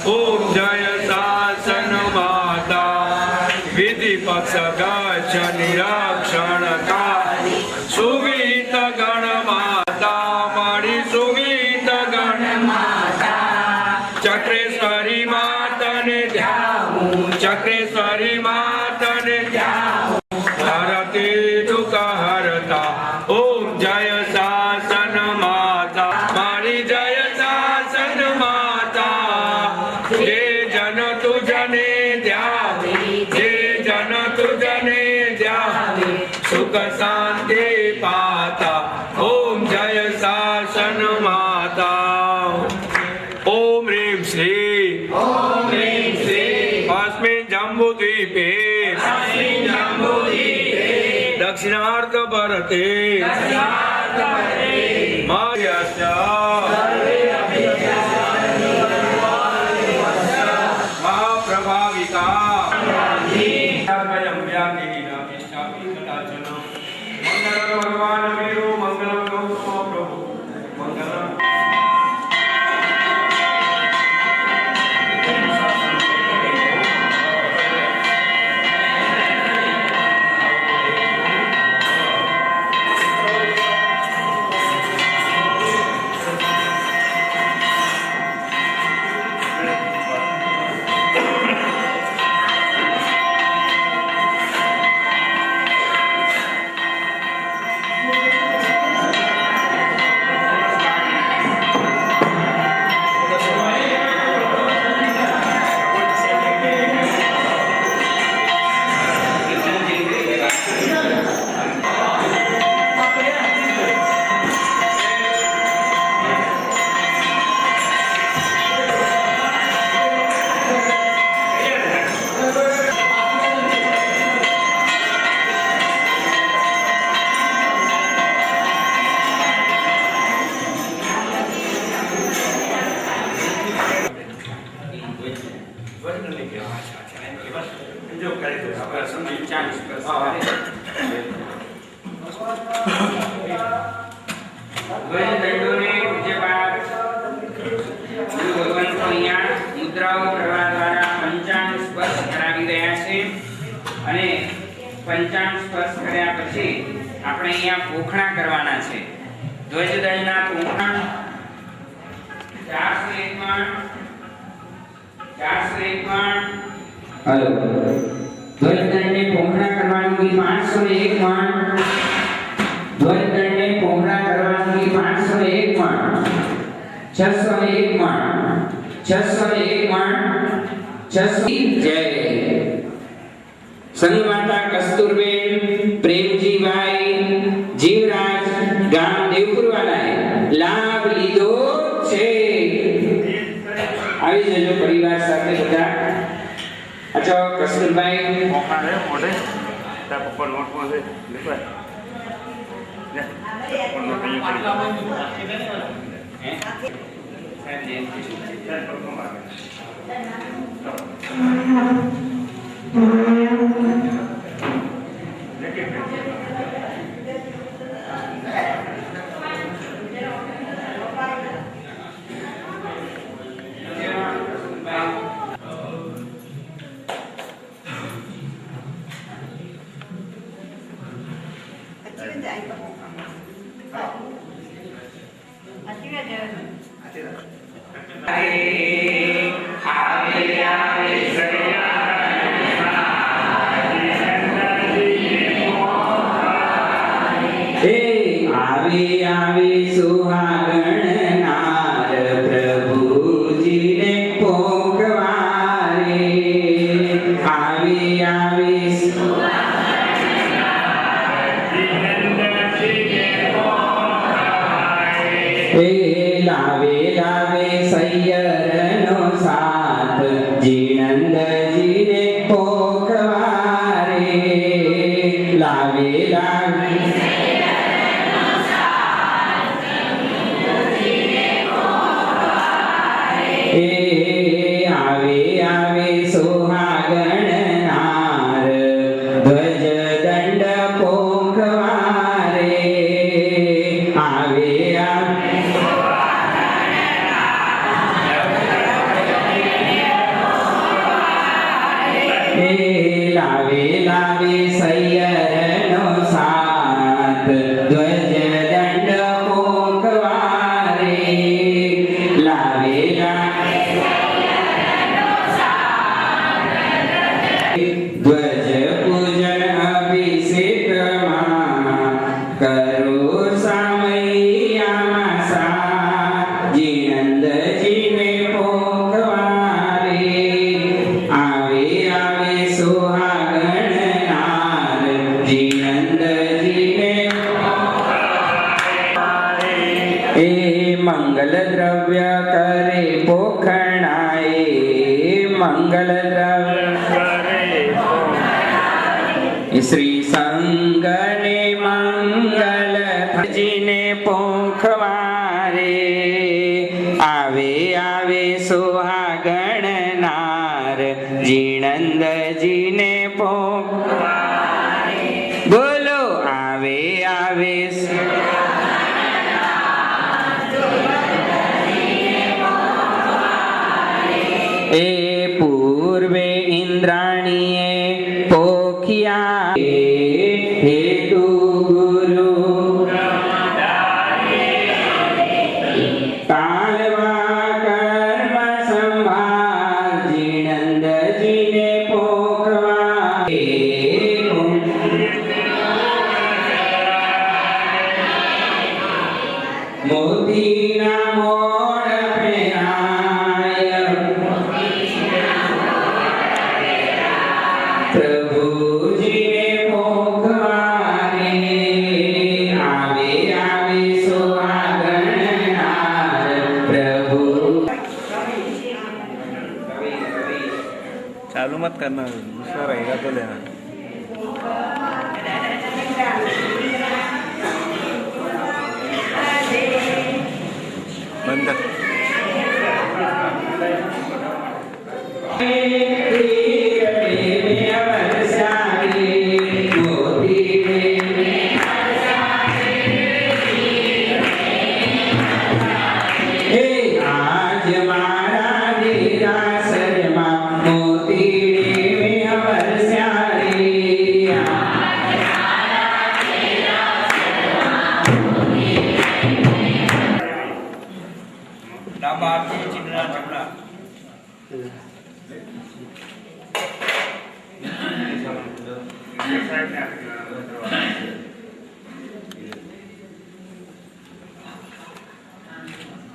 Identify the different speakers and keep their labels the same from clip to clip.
Speaker 1: ओम जय शासन माता विधि पक्ष गच्छ निरक्षणता सुवित गण माता मारी सुवित गण माता चक्रेश्वरी मातने ध्याऊं चक्रेश्वरी मातने ध्याऊं हरते दुख हरता ओम जय शासन माता मारी जय शासन माता जे जन तुझने ध्यावे जे जन तुझने ध्यावे सुख शांति पाता ओम जय शासन माता ओम ह्रीं श्री अस्मिन् जम्बूद्वीपे दक्षिणार्थ भरते मार्यस्य महाप्रभाविता वयं व्याधिहीना पिशापि कदाचन मंगलं भगवान् वीरो मंगलं गौतम प्रभु मंगलम् મુદ્રાઓ કરવા દ્વારા પંચાંગ સ્પર્શ કરાવી રહ્યા છે અને પંચાંગ સ્પર્શ કર્યા પછી આપણે અહીંયા પોખણા કરવાના છે ધ્વજદળના પોખણા 401 हेलो ध्वजदंडने पोखड़ा करवानी 501 माण ध्वजदंडने पोखड़ा करवानी 501 माण 601 माण 601 माण 600 जय संग माता कस्तूरबेन प्रेमजी भाई जीवराज गाम देवपुरवालाए लाभ લીધો છે આવી જજો પરિવાર સાથે બધા अच्छा कस्तूर भाई मौका है मोटे ता पप्पा नोट में से लिखा है पप्पा नोट में हैं शायद ये शायद प्रॉब्लम आ गया Hare Hare Hare મંગલ દ્રવ્ય શ્રી સંગને મંગલ જીને પોખવારે આવે આવે સુહાગણ નાર જીણંદજીને પોખવારે બોલો આવે આવે એ પૂર્વે ઇન્દ્રાણીએ પોખિયા હેતુ ગુરુ કાલવા કર્મ સંભાળ જીણંદજીને પોખવા મોતીના મોડ પહેરાય પ્રભુજીને પોખવારે આવે આવે સુહાગણ નાર પ્રભુ
Speaker 2: चालू मत करना, दूसरा रहेगा तो लेना। बंद कर।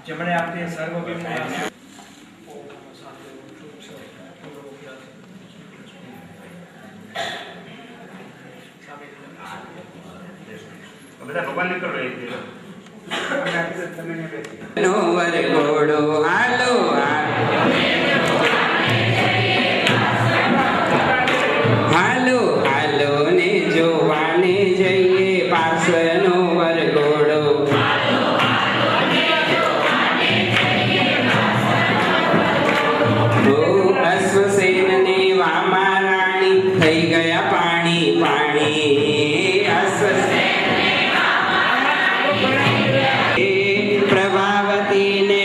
Speaker 3: जमने आपके सर्व भगवान ने कर रहे थे
Speaker 1: નોવર ઘોડો હાલો હાલો હાલો ને જોવાને જઈએ પાર્શ્વનો વરઘોડો અશ્વસેન ને વામા રાણી થઈ ગયા પાણી પાણી અશ્વસેન પ્રભાવતીને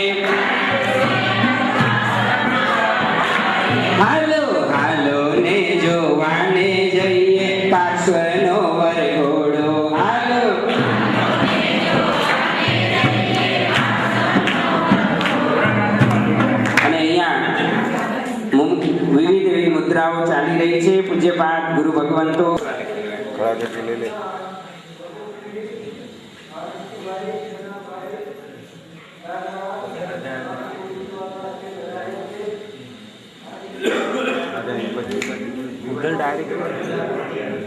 Speaker 1: હાલો હાલો ને જોવાને જઈએ પાર્શ્વનો વરઘોડો હાલો અને અહીંયા વિવિધ એવી મુદ્રાઓ ચાલી રહી છે પૂજ્યપાઠ ગુરુ ભગવંતો
Speaker 2: खड़ा करके ले ले। गूगल डायरेक्ट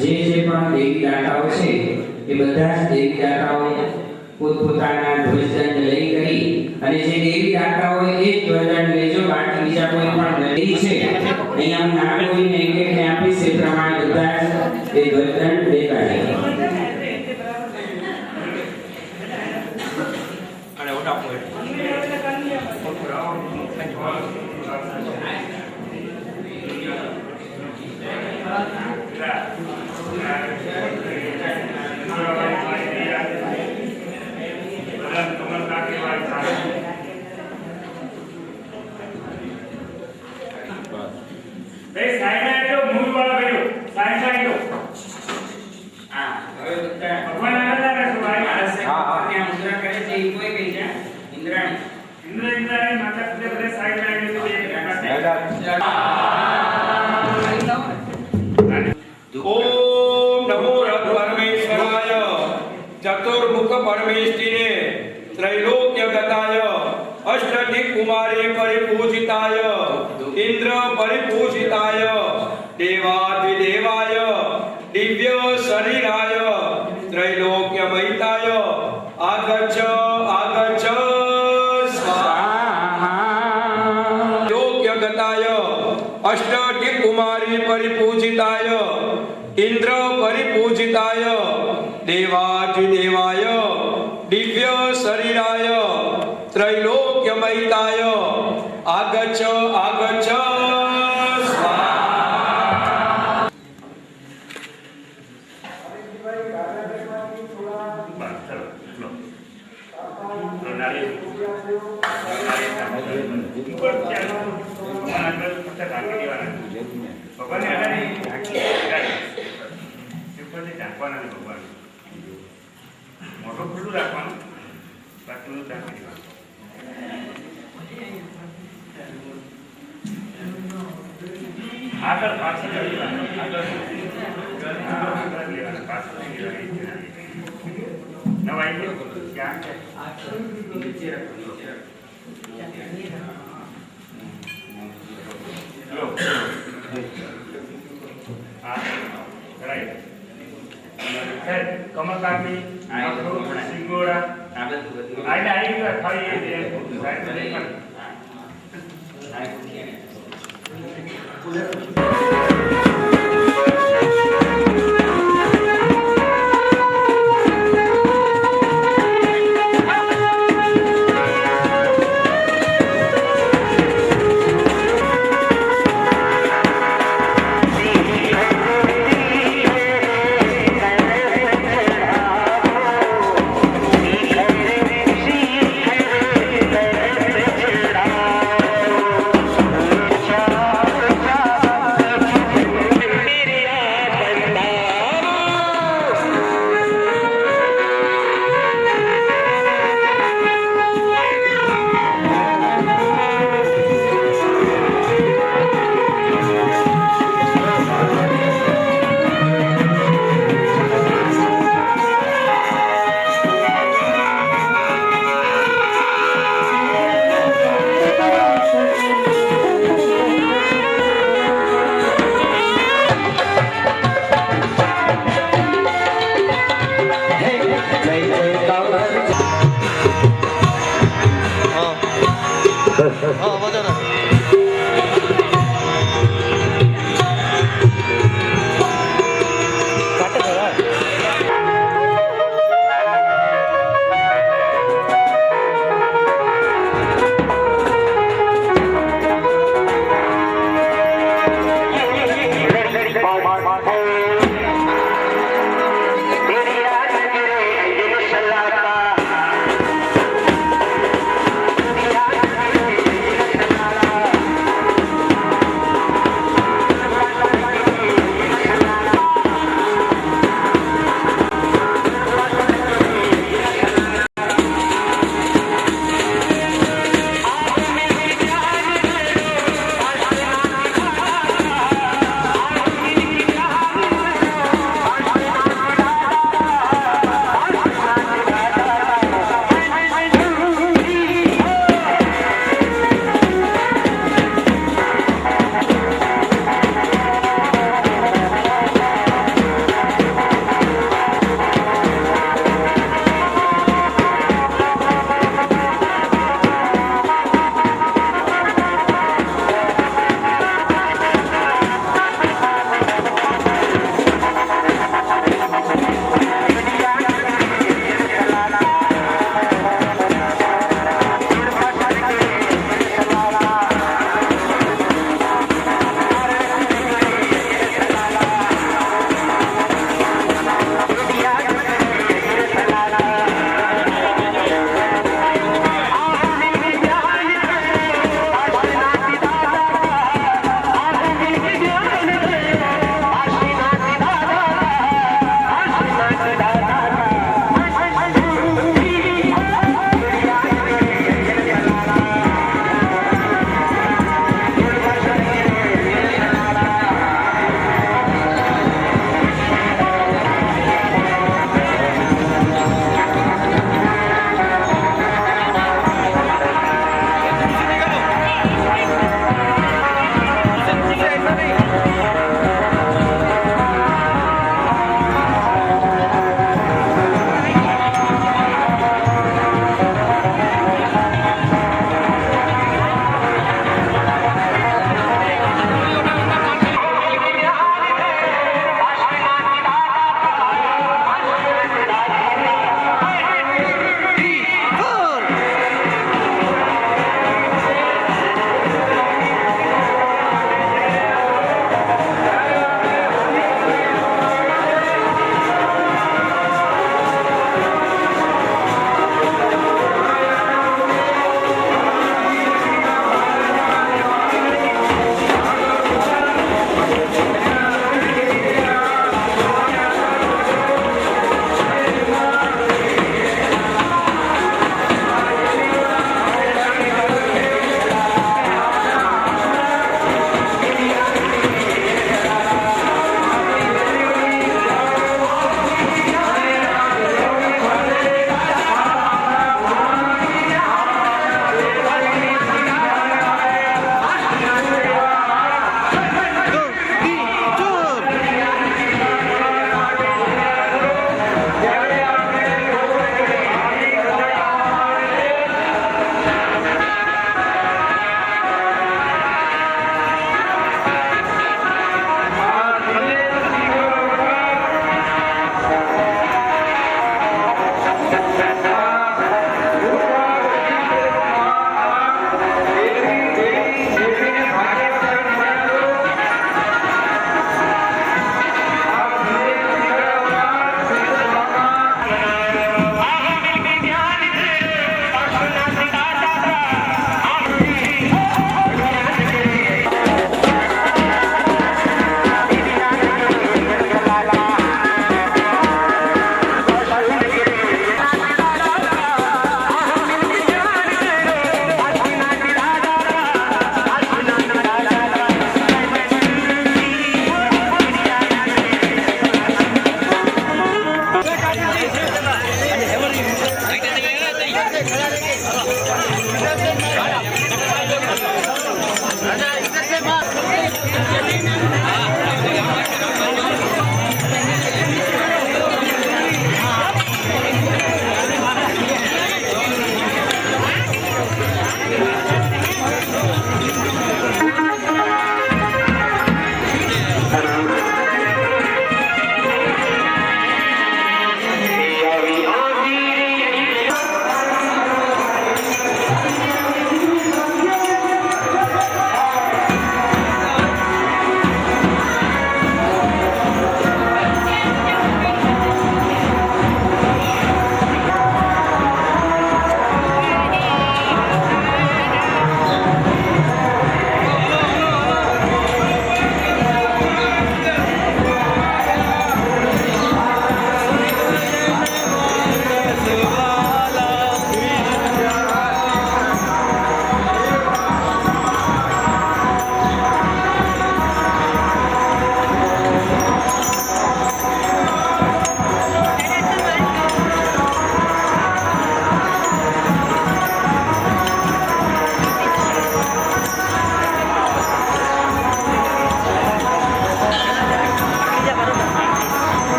Speaker 1: જે પણ દેવી દાતાઓ છે એ બધા જ દેવી દાતાઓ પોતપોતાના ધ્વજદંડ લઈ કરી અને જે દેવી દાતાઓ એ ધ્વજદંડ લેજો બાકી બીજા કોઈ પણ દેવી છે અહીંયા હું નામ જોઈને એક એકને આપીશ એ પ્રમાણે બધા જ એ ધ્વજદંડ લેતા જાય
Speaker 3: અને ઓટા પોઈન્ટ
Speaker 4: પરમેષ્ટિને त्रैलोक्य गताय अष्टदिक् कुमारे परिपूजिताय इंद्र परिपूजिताय देवाधिदेवाय दिव्य शरीराय त्रैलोक्य महिताय आगच्छ आगच्छ स्वाहा लोक्य गताय अष्टदिक् कुमारी परिपूजिताय इंद्र परिपूजिताय देवाधिदेवाय दिव्य शरीराय त्रैलोक्य महिताय आगच्छ आगच्छ स्वाहा
Speaker 3: મોટો ખુલ્લું રાખવાનું બાકી ઢાંકી દેવાનું આગળ પાછળ લેવાનું આગળ લેવાનું પાછળ લેવાનું નવાઈ ક્યાં છે લો આ રાઈટ કમર કાપી સિંગોડા
Speaker 1: આ બધું
Speaker 3: આઈને આવી ગયો ખાલી એ સાઈડ પર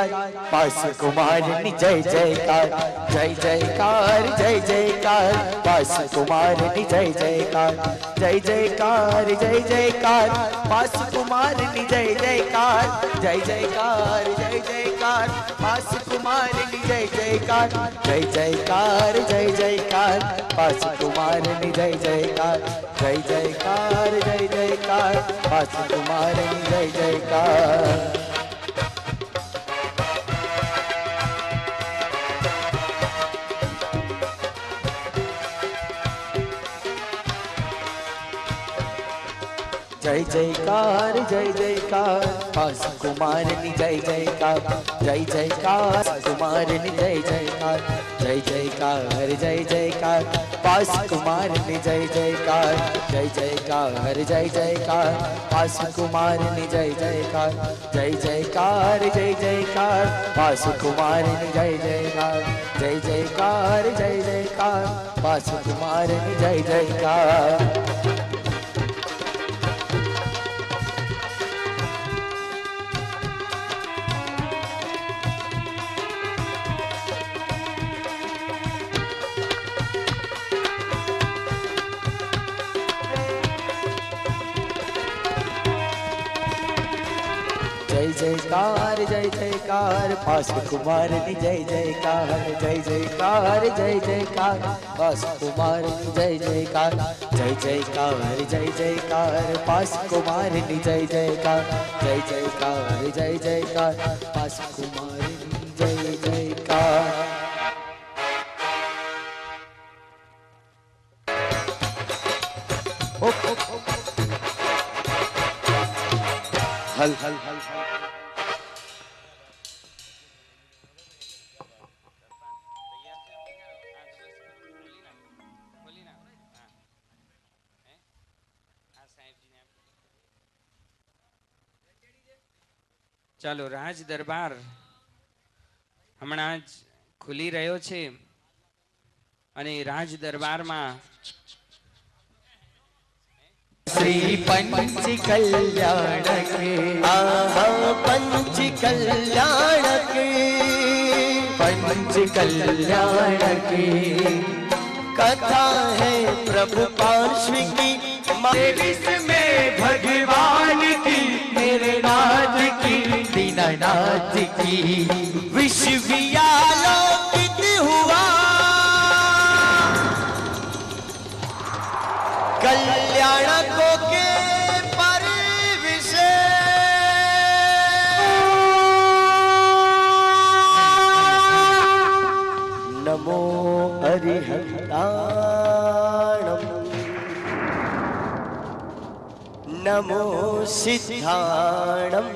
Speaker 5: जयकार पास कुमारनी जय जयकार जय जयकार जय जयकार पास कुमारनी जय जयकार जय जयकार जय जयकार पास कुमारनी जय जयकार जय जयकार जय जयकार पास कुमारनी जय जयकार जय जयकार जय जयकार पास कुमारनी जय जयकार जय जयकार जय जयकार पास कुमारनी जय जयकार। जय जयकार जय जयकार पास कुमारनी जय जयकार जय जयकार कुमारनी जय जयकार जय जयकार जय जयकार पास कुमारनी जय जयकार जय जयकार जय जयकार पास कुमारनी जय जयकार जय जयकार जय जयकार पास कुमारनी जय जयकार जय जयकार जय जयकार पास कुमारनी जय जयकार। जय जयकार जय जयकार पास कुमारनी जय जयकार जय जयकार जय जयकार पास कुमारनी जय जयकार जय जयकार जय जयकार पास कुमारनी जय जयकार जय जयकार जय जयकार पास कुमारनी जय जयकार। हल हल हल
Speaker 1: ચાલો રાજ દરબાર હમણાં જ ખુલી રહ્યો છે અને રાજ દરબારમાં
Speaker 5: श्री पंच कल्याण के आहा पंच कल्याण के पंच कल्याण की कथा है प्रभु पार्श्व की में भगवान की मेरे नाथ की दीनानाथ की विश्व आलोकित हुआ कल्याण को के पर विषय नमो हरिहराणम नमो सिद्धाणम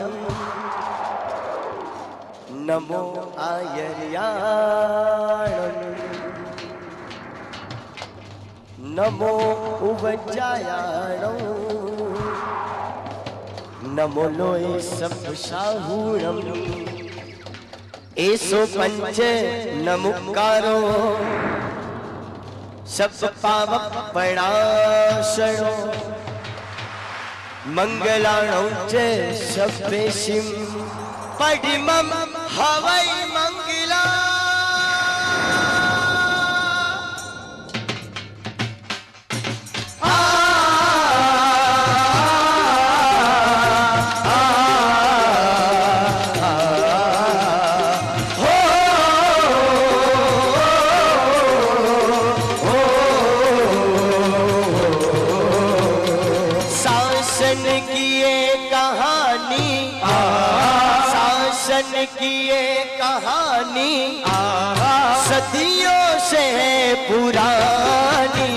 Speaker 5: नमो आयर्याणम नमो उवज्जायाणो नमो लोए सब साहूणम एसो पंच नमुकारो सब पाव पणाशणो मंगलाणो च सभ्यसिम पडिमम हवै मंगला की ये कहानी सदियों से पुरानी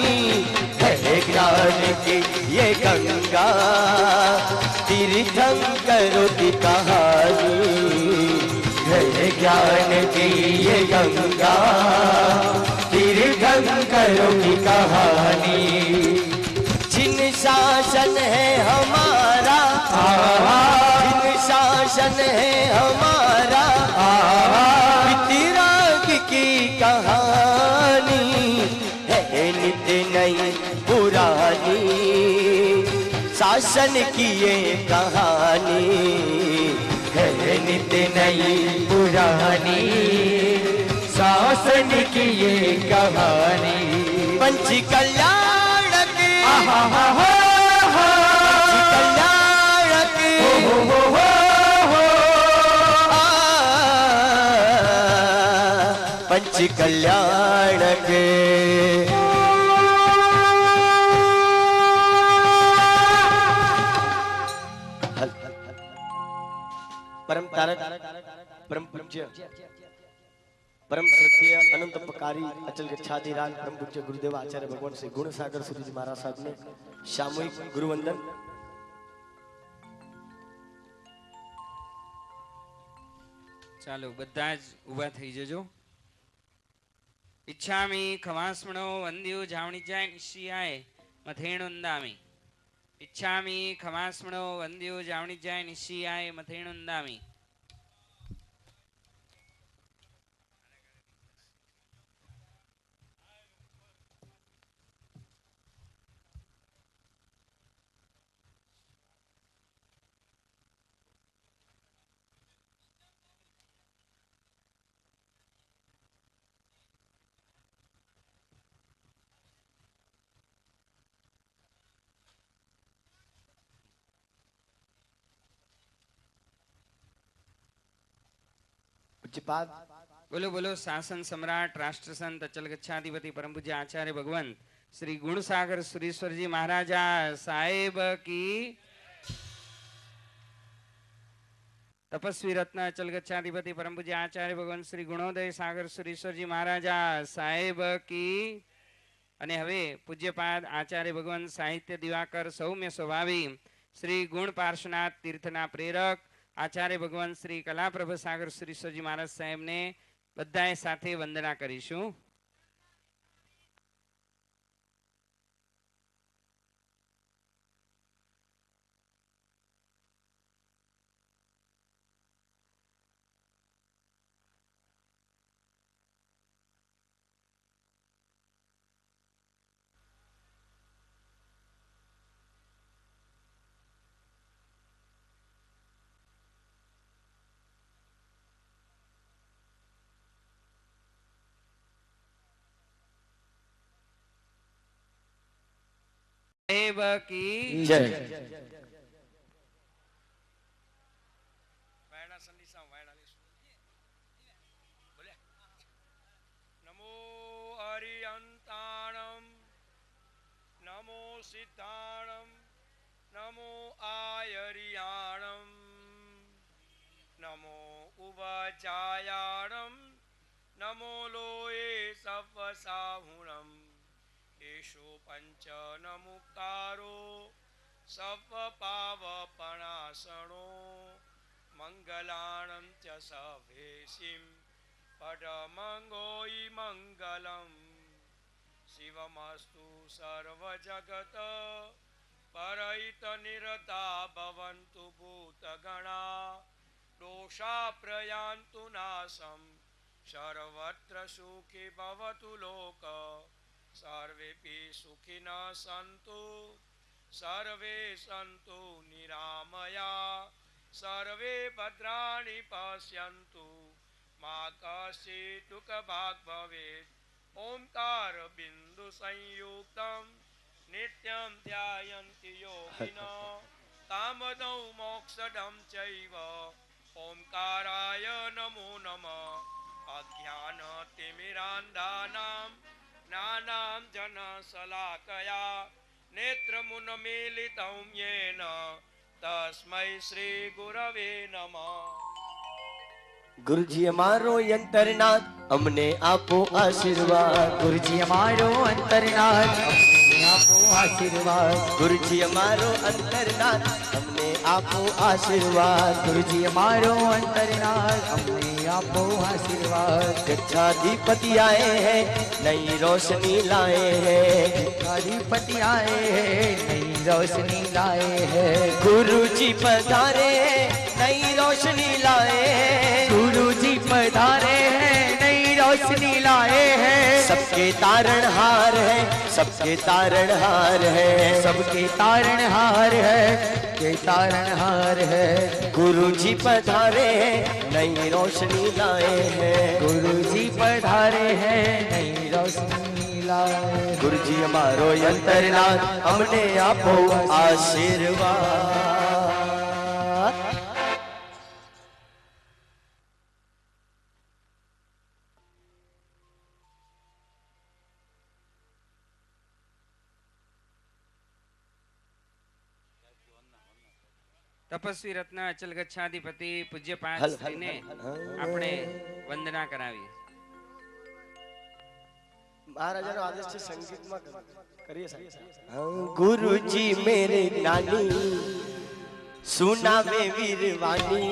Speaker 5: है ज्ञान की ये गंगा तीर्थंकरों की कहानी है ज्ञान की ये गंगा तीर्थंकरों की कहानी जिन शासन है हमारा शासन है हमारा पितराग की कहानी है नित्य नई पुरानी शासन की ये कहानी है नित नई पुरानी शासन की ये कहानी। पंच कल्याण की पंच कल्याण के परम तारक परम पूज्य परम सत्य अनंत उपकारी अचल गच्छाधिराज परम पूज्य गुरुदेव आचार्य भगवान श्री गुणसागर सूर्यजी महाराज साहब ने सामूहिक गुरुवंदन।
Speaker 1: ચાલો બધા જ ઊભા થઈ જજો. ઈચ્છામિ ખવાસ્મણો વંદ્યો જાવણી જાય નિશિયાય મથેણુંદામિ. ઈચ્છામિ ખવાસ્મણો વંદ્યો જાવણી જાય નિશિયાય મથેણુંદામિ. બોલો બોલો શાસન સમ્રાટ રાષ્ટ્ર સંત અચલ ગચ્છાધિપતિ પરમ પૂજ્ય આચાર્ય ભગવાન શ્રી ગુણસાગર સુરેશ્વરજી મહારાજા સાહેબ की તપસ્વી રત્ન અચલ ગચ્છાધિપતિ પરમ પૂજ્ય આચાર્ય ભગવાન શ્રી ગુણોદય સાગર સુરેશ્વરજી મહારાજા સાહેબ की. અને હવે પૂજ્યપાદ આચાર્ય ભગવાન સાહિત્ય દિવાકર સૌમ્ય સ્વભાવી શ્રી ગુણ પાર્શ્વનાથ તીર્થના પ્રેરક આચાર્ય ભગવાન શ્રી કલાપ્રભ સાગર સુરેશ્વરજી મહારાજ સાહેબને બધાએ સાથે વંદના કરીશું. साहेब की
Speaker 5: जय।
Speaker 4: नमो हरियंताणम नमो सिद्धाणम नमो आयरियाणम नमो उवचायाणम नमो लोये सवसाहुणम येषु पंचन मुक्तारो सवपावपणासनो मंगलाणं च सभेसिं पडमंगोई मंगलम शिवमस्तु सर्वजगत परहित निरता भवन्तु भूतगणा दोषा प्रयान्तु नाशं सर्वत्र सुखी भवतु लोक सर्वेपि सुखिनः सन्तु सर्वे सन्तु निरामया सर्वे भद्राणि पश्यन्तु मा कश्चित् दुःखभाग् भवेत् ओंकार बिंदु संयुक्तं नित्यं ध्यायन्ति योगिनः कामदौ मोक्षदं चैव ओंकाराय नमो नमः अज्ञानतिमिरान्धानां ज्ञानां जनशलाकया नेत्रमुन्मीलितं येन तस्मै श्री गुरवे नमः।
Speaker 5: गुरुजी हमारो अंतरनाथ हमने आपो आशीर्वाद। गुरुजी हमारो अंतरनाथ हमने आपो आशीर्वाद। गुरुजी हमारो अंतरनाथ हमने आपो आशीर्वाद। गुरुजी हमारो अंतरनाथ हमने आपो आशीर्वाद। गच्छाधिपति आए हैं नई रोशनी लाए हैं। गच्छाधिपति आए हैं नई रोशनी लाए हैं। गुरुजी पधारे हैं नई रोशनी लाए हैं। गुरुजी पधारे हैं नई रोशनी लाए हैं। सबके तारणहार है सबके तारणहार है सबके तारणहार है। के तारणहार है। गुरु जी पधारे हैं नई रोशनी लाए हैं। गुरु जी पधारे हैं नई रोशनी लाए। गुरु जी हमारो अंतरनाथ हमने आपो आशीर्वाद।
Speaker 1: તપસ્વી રત્ન અચલ ગચ્છાધિપતિ પૂજ્ય
Speaker 5: હલ,
Speaker 1: પાંચ
Speaker 5: હલ,
Speaker 1: શ્રીને
Speaker 5: હલ, હલ.
Speaker 1: આપણે વંદના કરાવીએ.
Speaker 5: महाराजा आदेश से संगीत में करिए साहब। गुरुजी मेरे ज्ञानी सुनावे वीरवाणी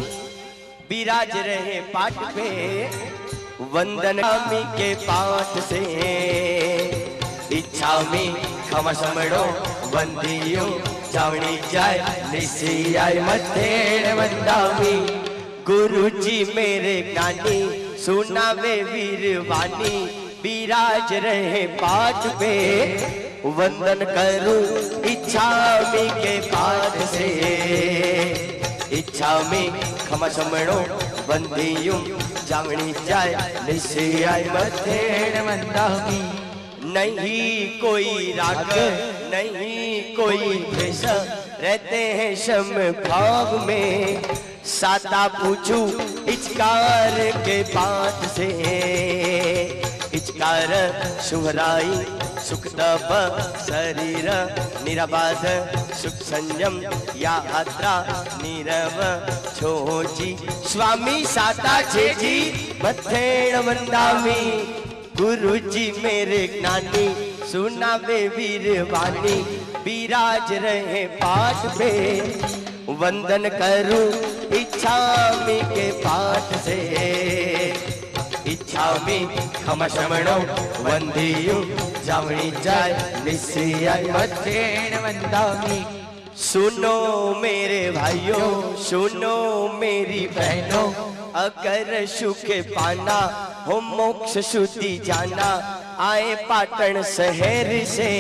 Speaker 5: विराज रहे पाठ पे वंदन स्वामी के पाठ से। इच्छा में खम समड़ो वंदियो चावणी जाय निशियाय मथेड़ वंदामी। गुरुजी मेरे ज्ञानी सुनावे वीरवाणी विराज रहे पाठ पे वंदन करूं इच्छा में के पाठ से। इच्छा में खम समड़ो वंदियो जावणी जाय निशियाय मथेड़ वंदामी। नहीं कोई राग नहीं कोई भेष रहते हैं सम भाव में। साता पूछू इचकार के पाठ से। इचकार शुभराई सुख तप शरीर निराबाध सुख संयम यात्रा नीरव छोची। स्वामी साता छे जी मथेड़ वंदामी। गुरुजी मेरे ज्ञानी सुनावे वीरवाणी विराज रहे पाठ पे वंदन करूं इच्छा में के पाठ से। इच्छा में खम समणो वंदियो जावणी जाय निशियाय मथेड़ वंदामी। सुनो मेरे भाइयों सुनो मेरी बहनों अगर सुख पाना हो मोक्ष शुद्धि जाना आए पाटन शहर से।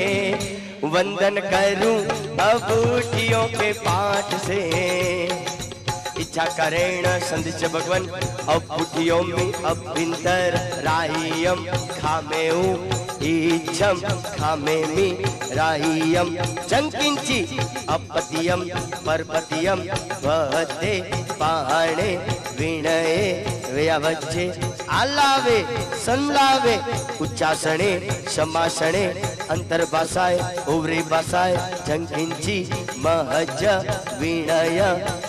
Speaker 5: वंदन करूं अबूटियों के पाठ से। इच्छा करेण संदेश भगवन अबूटियों में अभ्यंतर राहियम खामेऊ इच्छम खामे मी राहियम चंकिंची अपतियम परपतियम वहते पहाड़े विनये व्यावच्चे आलावे संलावे उच्चासने समासने अंतर्भाषाए उवरी भाषाए चंकिंची महज विनय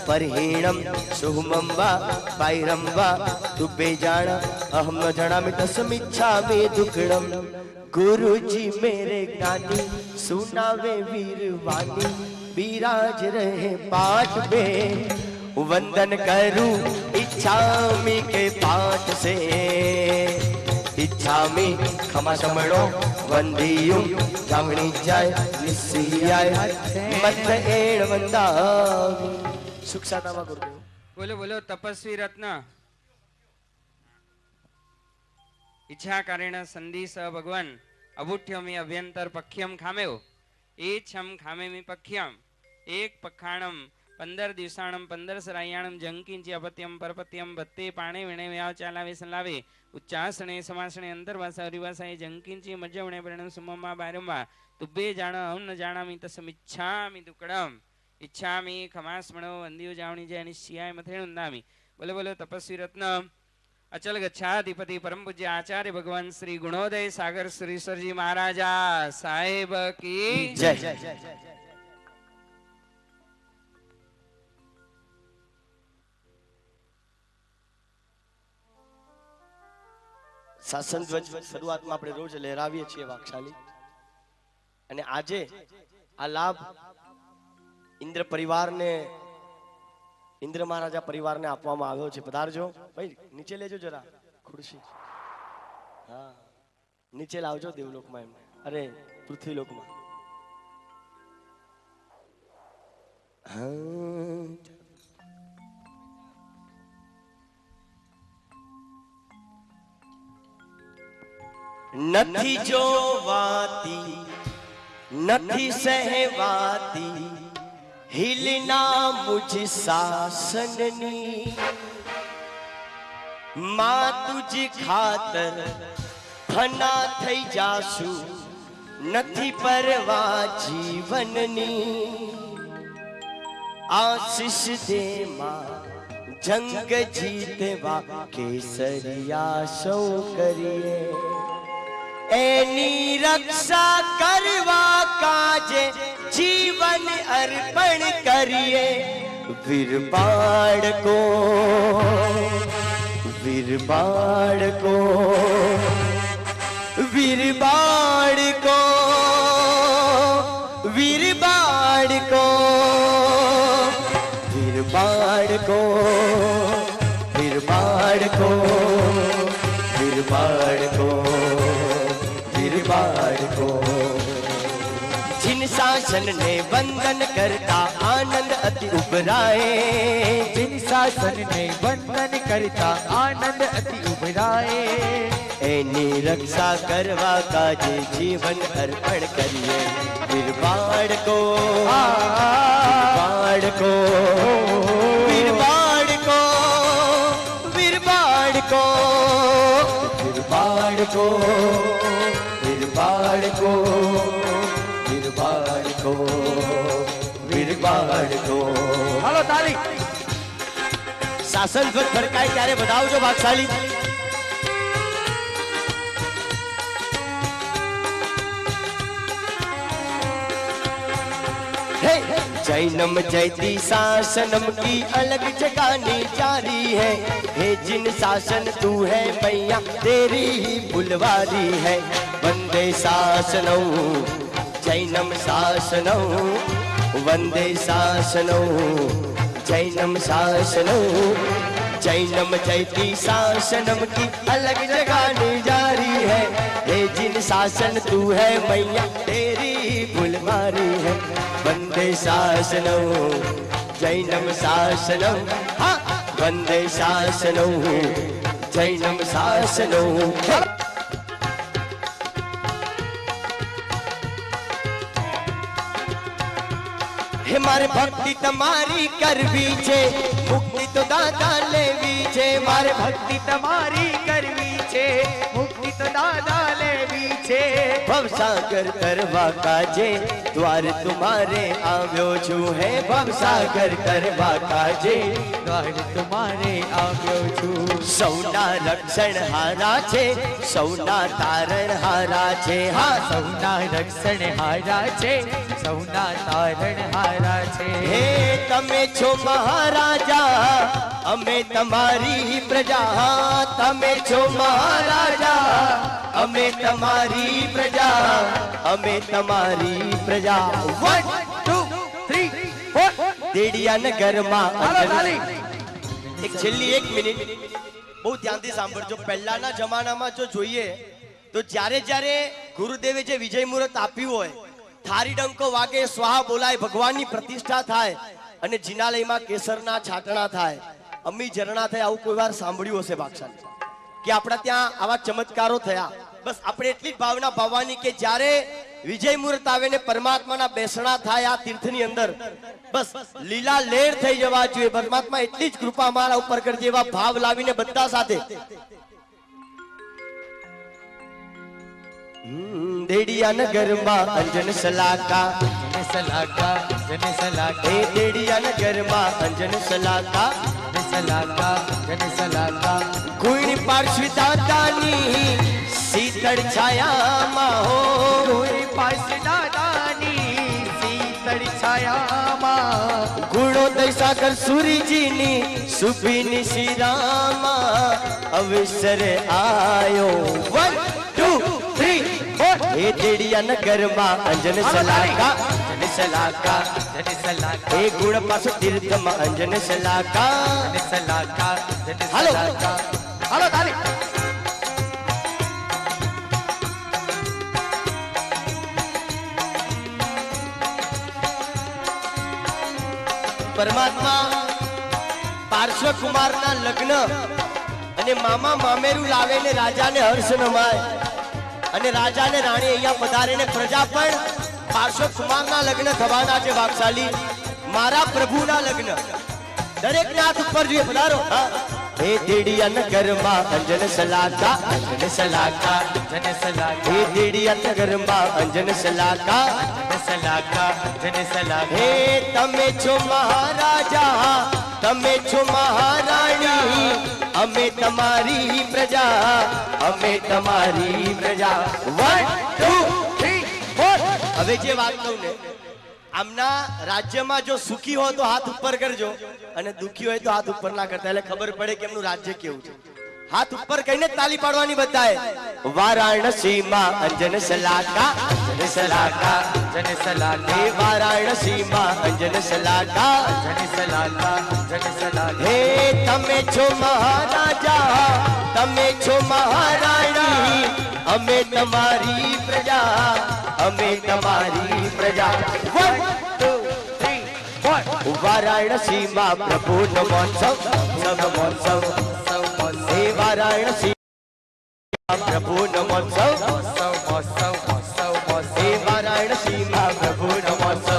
Speaker 5: परहीणम सुहमंबा पायरंबा तुबे जान अहम न जनामि तस्मिच्छामि दुक्कडम। गुरुजी मेरे ज्ञानी सुनावे वीरवाणी विराज रहे पाठ पे वंदन करूं इच्छा में के पाठ से। इच्छा में खमा समड़ो वंदियो जावणी जाय निशियाय मथेड़ वंदामी। सुख सादामा गुरुदेव।
Speaker 1: બોલો બોલો તપસ્વી રત્ન ઈચ્છા કારેણ સંધિસ ભગવાન અબુઠ્યમી અભ્યંતર પખ્યમ ખામેવ એ છમ ખામેમી પખ્યમ એક પખાણમ 15 દિવસાણમ 15 સરાયાણમ જંકિંચી અપત્યમ પરપત્યમ ભત્તે પાણે વિણે વ્યાવ ચાલાવે સંલાવે ઉચ્ચાસણે સમાસણે અંતર્વાસા હરિવાસાએ જંકિંચી મજ્જવણે પરિણમ સુમમ્મા બારંબા તુબ્બે જાણ અહમ ન જાણામી તસમિચ્છામિ દુકડમ। इच्छामी खमास्मणो वंदियो जावणी जय निशियाय मथेड़ वंदामी। बोलो बोलो तपस्वी रत्न अचल गच्छाधिपति परम पूज्य आचार्य भगवान श्री गुणोदय सागर श्री सरजी महाराजा साहेब की
Speaker 5: जय। શાસન ધ્વજ શરૂઆતમાં આપણે રોજ લહેરાવીએ છીએ વાક્ષાલી અને આજે આ લાભ ઇન્દ્ર પરિવારને ઇન્દ્ર મહારાજા પરિવારને આપવામાં આવ્યો છે। પધારજો ભાઈ નીચે લેજો જરા ખુરશી હા નીચે લાવજો દેવલોકમાં એમ અરે પૃથ્વીલોકમાં હા નથી જોવાતી નથી સહેવાતી हिलना मुझ शासननी मां तुझ खातर फना થઈ જાશું નથી પરવા જીવનની આશીષ દે માં જંગ જીતવા કેસરિયા સૌ કરીએ એની રક્ષા કરવા કાજે જીવન અર્પણ કરીએ વીર બાળકો વીર બાળકો વીર બાળકો વીર બાળકો વીર બાળકો વીર બાળકો વીર બાળકો વીર બાળકો जिन शासन ने वंदन करता आनंद अति उभराए
Speaker 6: जिन शासन ने वंदन करता आनंद अति उभराए
Speaker 5: एनी रक्षा करवा काजे जीवन अर्पण करिए वीर बाळको बाळको वीर बाळको वीर बाळको वीर बाळको वीर बाळको वीर बाळको वीर बाळको
Speaker 6: હાલો તાલી
Speaker 5: શાસન ધ્વજ ફરકાય ત્યારે બતાવજો ભાગશાળી जैनम जयती शासनम की अलग जगानी जारी है हे जिन शासन तू है मैया तेरी ही बुलवारी है वंदे शासनौ जैनम शासनौ वंदे शासनौ जैनम शासनौ जैनम जयती शासनम की अलग जगानी जारी है हे जिन शासन तू है मैया तेरी बुलवारी है वंदे शासनौ जैनम शासनौ हाँ वंदे शासनौ जैनम शासनौ हे मारे भक्ति तमारी करवी छे मुक्ति तो दादा लेवी छे मारे
Speaker 6: ભક્તિ તમારી કરવી છે મુક્તિ તો દાદા લેવી છે
Speaker 5: भवसागर करवा काजे द्वार तुम्हारे આવ્યો છું હે ભવસાગર કરવા કાજે
Speaker 6: દ્વાર તમારે આવ્યો છું
Speaker 5: સૌના રક્ષણ હારા છે સૌના તારણ હારા છે હા
Speaker 6: સૌના રક્ષણ હારા છે સૌના તારણ હારા છે
Speaker 5: હે તમે છો મહારાજા અમે તમારી પ્રજા તમે છો મહારાજા અમે તમારી પ્રજા અમે તમારી પ્રજા 1 2 3 4 દેડિયા નગરમાં
Speaker 6: હાલો તાલી
Speaker 5: એક છેલ્લી 1 મિનિટ બહુ ધ્યાનથી સાંભળજો પહેલાના જમાનામાં જો જોઈએ તો જ્યારે જ્યારે ગુરુદેવે જે વિજય મુહૂર્ત આપ્યું હોય થારી ડંકો વાગે સ્વાહા બોલાય ભગવાનની પ્રતિષ્ઠા થાય અને જિનાલયમાં કેસરના છાટણા થાય અમી ઝરણા થાય આવું કોઈ વાર સાંભળ્યું હશે ભાગશાળી કે આપણા ત્યાં આવા ચમત્કારો થયા બસ આપણે એટલી જ ભાવના ભાવવાની કે જ્યારે વિજય મુહૂર્ત આવે ને પરમાત્માના બેસણા થાય આ તીર્થની અંદર બસ લીલા લેર થઈ જવા જોઈએ પરમાત્મા એટલી જ કૃપા અમારા ઉપર કરજે એવા ભાવ લાવીને બધા સાથે દેડિયા નગરમાં અંજન સલાકા
Speaker 6: જન સલાકા જન સલાકા
Speaker 5: એ દેડિયા નગરમાં અંજન સલાકા
Speaker 6: જન સલાકા જન સલાકા
Speaker 5: ગુણ પાર્શ્વી દાદાની શીતળ છાયામાં હો
Speaker 6: કોઈ પાસ દાદાની શીતળ છાયામાં
Speaker 5: ગુણોદય સાગર સુરીજીની સુભીની શિરામાં અવસર આયો 1 2 3 4 એ દેડિયા નગરમાં અંજન સલાકા
Speaker 6: જન સલાકા જન સલાકા
Speaker 5: એ ગુણ પાસ તીર્થમાં અંજન સલાકા
Speaker 6: જન સલાકા જન
Speaker 5: હાલો.
Speaker 6: સલાકા હાલો તાલી
Speaker 5: પરમાત્મા પાર્શ્વ કુમારના લગ્ન અને મામા મામેરું લાવે ને રાજાને હર્ષ નમાય અને રાજા ને રાણી અહીંયા પધારે ને પ્રજા પણ પાર્શ્વ કુમારના લગ્ન થવાના છે ભાગશાળી મારા પ્રભુના લગ્ન દરેકને હાથ ઉપર જોઈએ પધારો હે દેડિયા નગરમાં અંજન સલાકા
Speaker 6: અંજન સલાકા અંજન સલાકા
Speaker 5: હે દેડિયા નગરમાં અંજન સલાકા
Speaker 6: અંજન સલાકા અંજન સલાકા
Speaker 5: હે તમે છો મહારાજા તમે છો મહારાણી અમે તમારી પ્રજા અમે તમારી પ્રજા 1 2 3 4 હવે જે વાત કહું ને આમના રાજ્યમાં જો સુખી હોય તો હાથ ઉપર કરજો અને દુખી હોય તો હાથ ઉપર ના કરતા એટલે ખબર પડે કે એમનું રાજ્ય કેવું છે હાથ ઉપર કહીને તાલી પાડવાની બધાએ વારાણસીમાં અંજન સલાકા અંજન સલાકા
Speaker 6: અંજન સલાકા
Speaker 5: હે વારાણસીમાં અંજન સલાકા
Speaker 6: અંજન સલાકા અંજન સલાકા
Speaker 5: હે તમે છો મહારાજા તમે છો મહારાણી અમે તમારી પ્રજા અમે તમારી પ્રજા 1 2 3 4 વારાણસીમાં પ્રભુનો મહોત્સવ મહોત્સવ હે વારાણસી પ્રભુનો મહોત્સવ હે વારાણસીમાં પ્રભુનો મહોત્સવ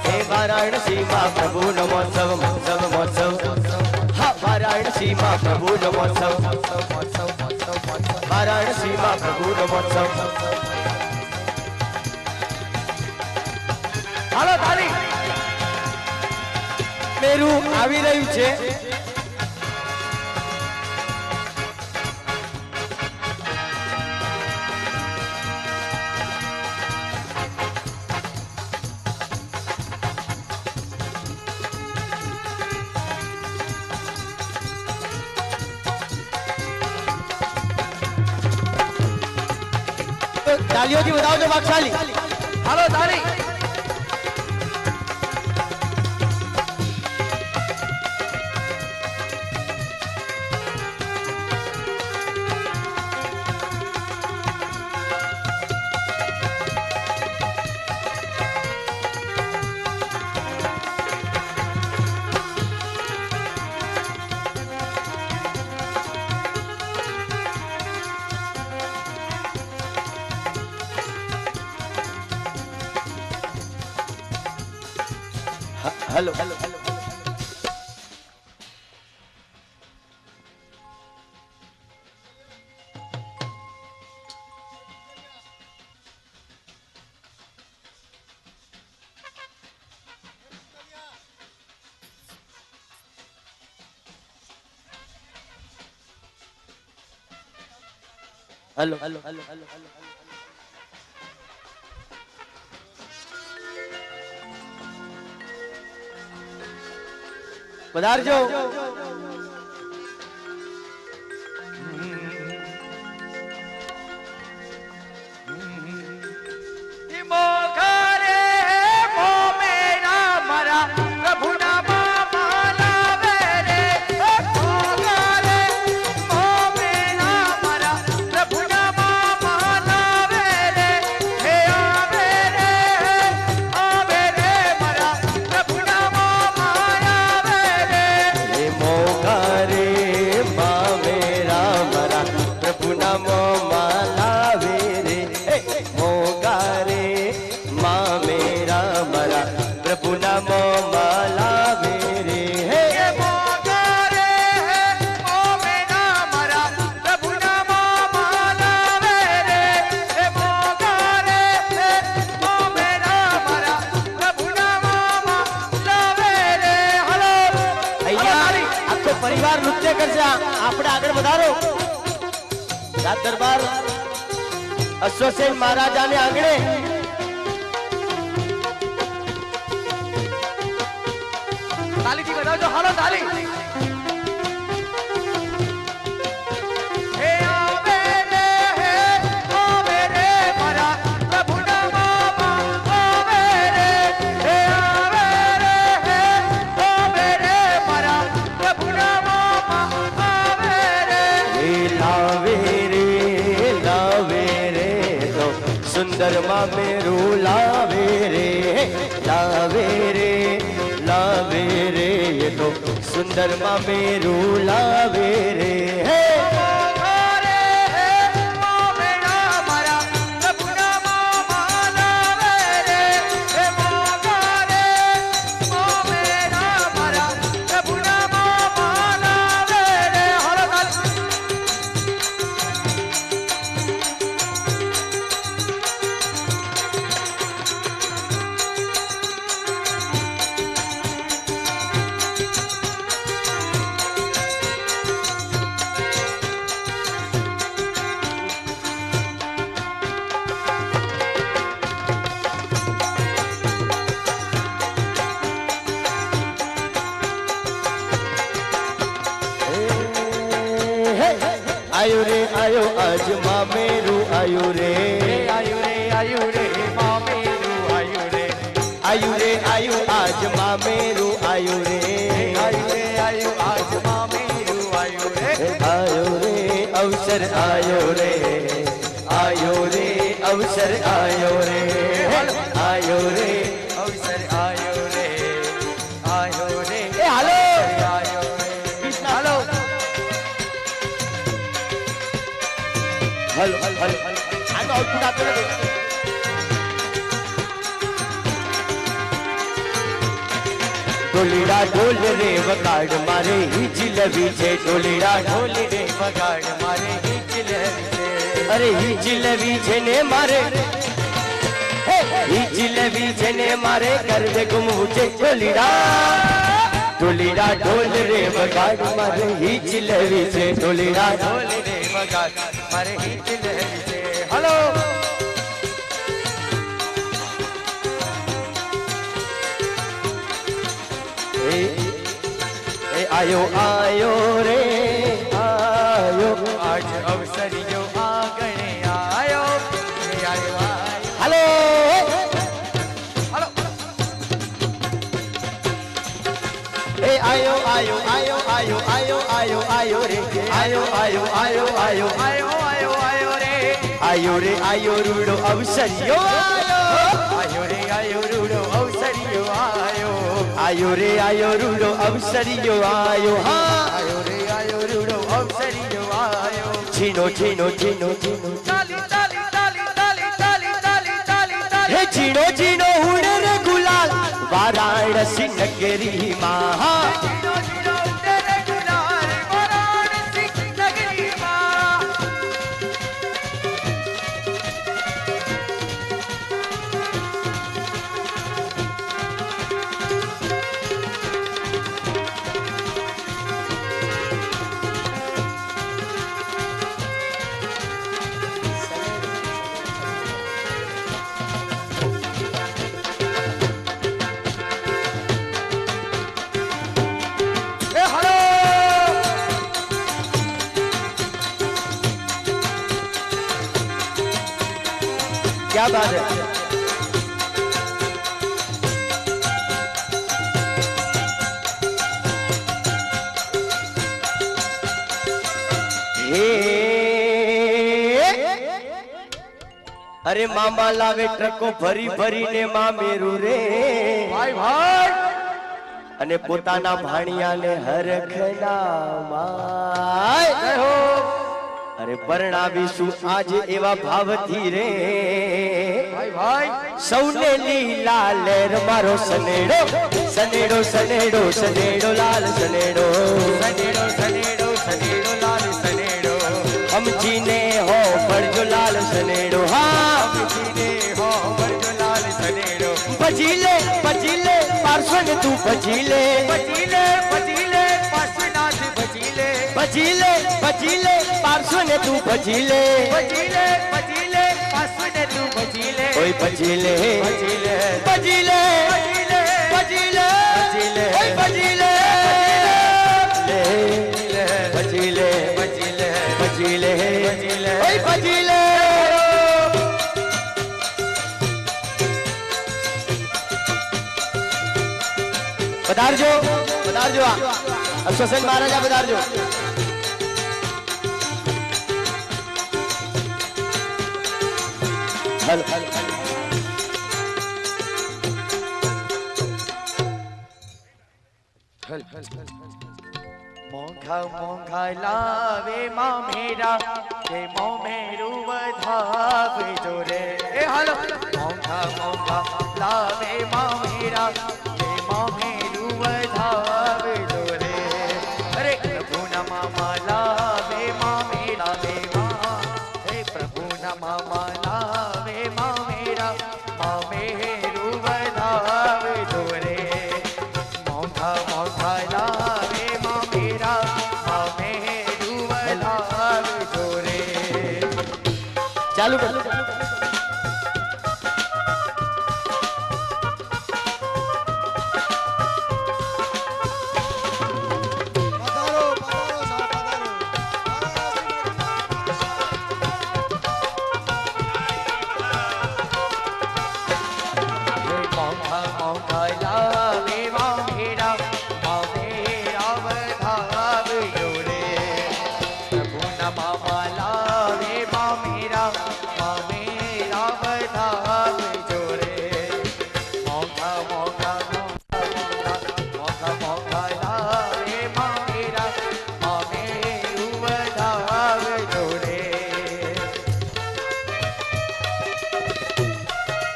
Speaker 5: હે વારાણસીમાં પ્રભુનો મહોત્સવ હા વારાણસીમાં પ્રભુનો મહોત્સવ વારાણસીમાં પ્રભુનો મહોત્સવ હાલો તારી મેરું આવી રહ્યું છે તાલીઓથી વધાવજો ભાગશાલી હાલો તાલી हेलो हेलो हेलो हेलो हेलो हेलो पधारजो परिवार नृत्य करશે આપણે આગળ વધારો રાત દરબાર અશ્વસેન મહારાજાને આંગણે તાલીથી વધાવજો હાલો તાલી सुंदर माँ मेरू लावे रे ये तो सुंदर माँ मेरू लावे रे हे આયો રે આયો આજ મામેરું આયો રે
Speaker 6: આયુ રે મામેરું આયુ રે
Speaker 5: આયુ રે આયુ આજ મામેરું આયો રે
Speaker 6: આયુ આજ મામેરું આયુ રે
Speaker 5: આયો રે અવસર આયો રે આયો રે અવસર આયો રે આયો રે
Speaker 6: અવસર આયો રે આયો રે
Speaker 5: એ હાલો
Speaker 6: આયો રે હાલો
Speaker 5: હલો હલો આનો આઉટપુટ આપો ને ઢોલીડા ઢોલ રે વગાડ મારે હિજલવી છે ઢોલીડા ઢોલ રે
Speaker 6: વગાડ મારે હિચલેવી છે
Speaker 5: અરે હિજલવી છે ને મારે હિજલવી છે ને મારે કરવે ગુમવું છે ઢોલીડા ઢોલીડા ઢોલ રે વગાડ મારે હિજલવી છે ઢોલીડા
Speaker 6: ઢોલ રે વગાડ મારે હિચલેવી છે હાલો
Speaker 5: એ આયો આયો રે આયો
Speaker 6: આજ અવસરિયો આગણે આયો આયો
Speaker 5: હાલો
Speaker 6: હાલો
Speaker 5: એ આયો આયો આયો આયો આયો આયો આયો રે આયો આયો આયો આયો
Speaker 6: આયો રે
Speaker 5: આયો રે આયો રૂડો અવસરિયો
Speaker 6: આયો રે આયો રૂડો અવસરિયો
Speaker 5: આયો રે આયો રૂડો અવસરિયો આયો હા
Speaker 6: આયો રે આયો રૂડો અવસરિયો આયો
Speaker 5: છીનો છીનો છીનો છીનો
Speaker 6: તાલી તાલી તાલી તાલી તાલી તાલી તાલી તાલી
Speaker 5: હે છીનો છીનો ઉડે રે ગુલાલ વારાણસી નગરી માં
Speaker 6: જીનો જીનો ઉડે રે ગુલાલ વારાણસી નગરીમાં
Speaker 5: क्या बात है अरे मामा लावे ट्रको भरी भरी ने मामेरू रे
Speaker 6: ભાઈ ભાઈ
Speaker 5: અને પોતાના ભાણિયાને હરખના માય હો અરે પરણાવીશું આજે એવા ભાવથી રે
Speaker 6: ભાઈ ભાઈ
Speaker 5: સૌને લીલા લેર મારો સનેડો સનેડો સનેડો સનેડો લાલ સનેડો
Speaker 6: સનેડો સનેડો સનેડો લાલ સનેડો
Speaker 5: સમજીને હો પડજો લાલ સનેડો હા
Speaker 6: જીને હો વરજો લાલ સનેડો
Speaker 5: ભજીલે પાર્શ્વ ને તું ભજીલે
Speaker 6: બચીલે બચીલે પાર્શ્વનાથ બચીલે
Speaker 5: ભજીલે પાર્શ્વ ને તું ભજીલે
Speaker 6: બચીલે બચીલે પાર્શ્વને તું બચીલે
Speaker 5: ઓય ભજીલે
Speaker 6: બચીલે
Speaker 5: ભજીલે
Speaker 6: બચીલે
Speaker 5: ભજીલે
Speaker 6: ભજીલે
Speaker 5: ઓય ભજીલે
Speaker 6: બચીલે
Speaker 5: ભજીલે
Speaker 6: બચીલે
Speaker 5: ભજીલે ઓય ભજીલે પધારજો પધારજો આ શ્વસન મહારાજા પધારજો હલ
Speaker 6: મોંઘા મોંઘા લાવે મામેરા કે મોમેરું વધાવે જોરે એ હાલો મોંઘા મોંઘા લાવે મામેરા કે મોમેરું વધાવે જોરે અરે પ્રભુના મામા લાવે મામેરા દેવા હે પ્રભુના મામા લાવે મામેરા મામેરું વધાવે જોરે મોંઘા મોંઘા લાવે મામેરા મામેરું વધાવે જોરે
Speaker 5: ચાલુ કર
Speaker 6: મામા લાવે મામેરા વધાવ જોડે મોંઘા મોંઘા મોંઘા મોંઘા લાવે મામેરા મામેરું વધાવ જોડે.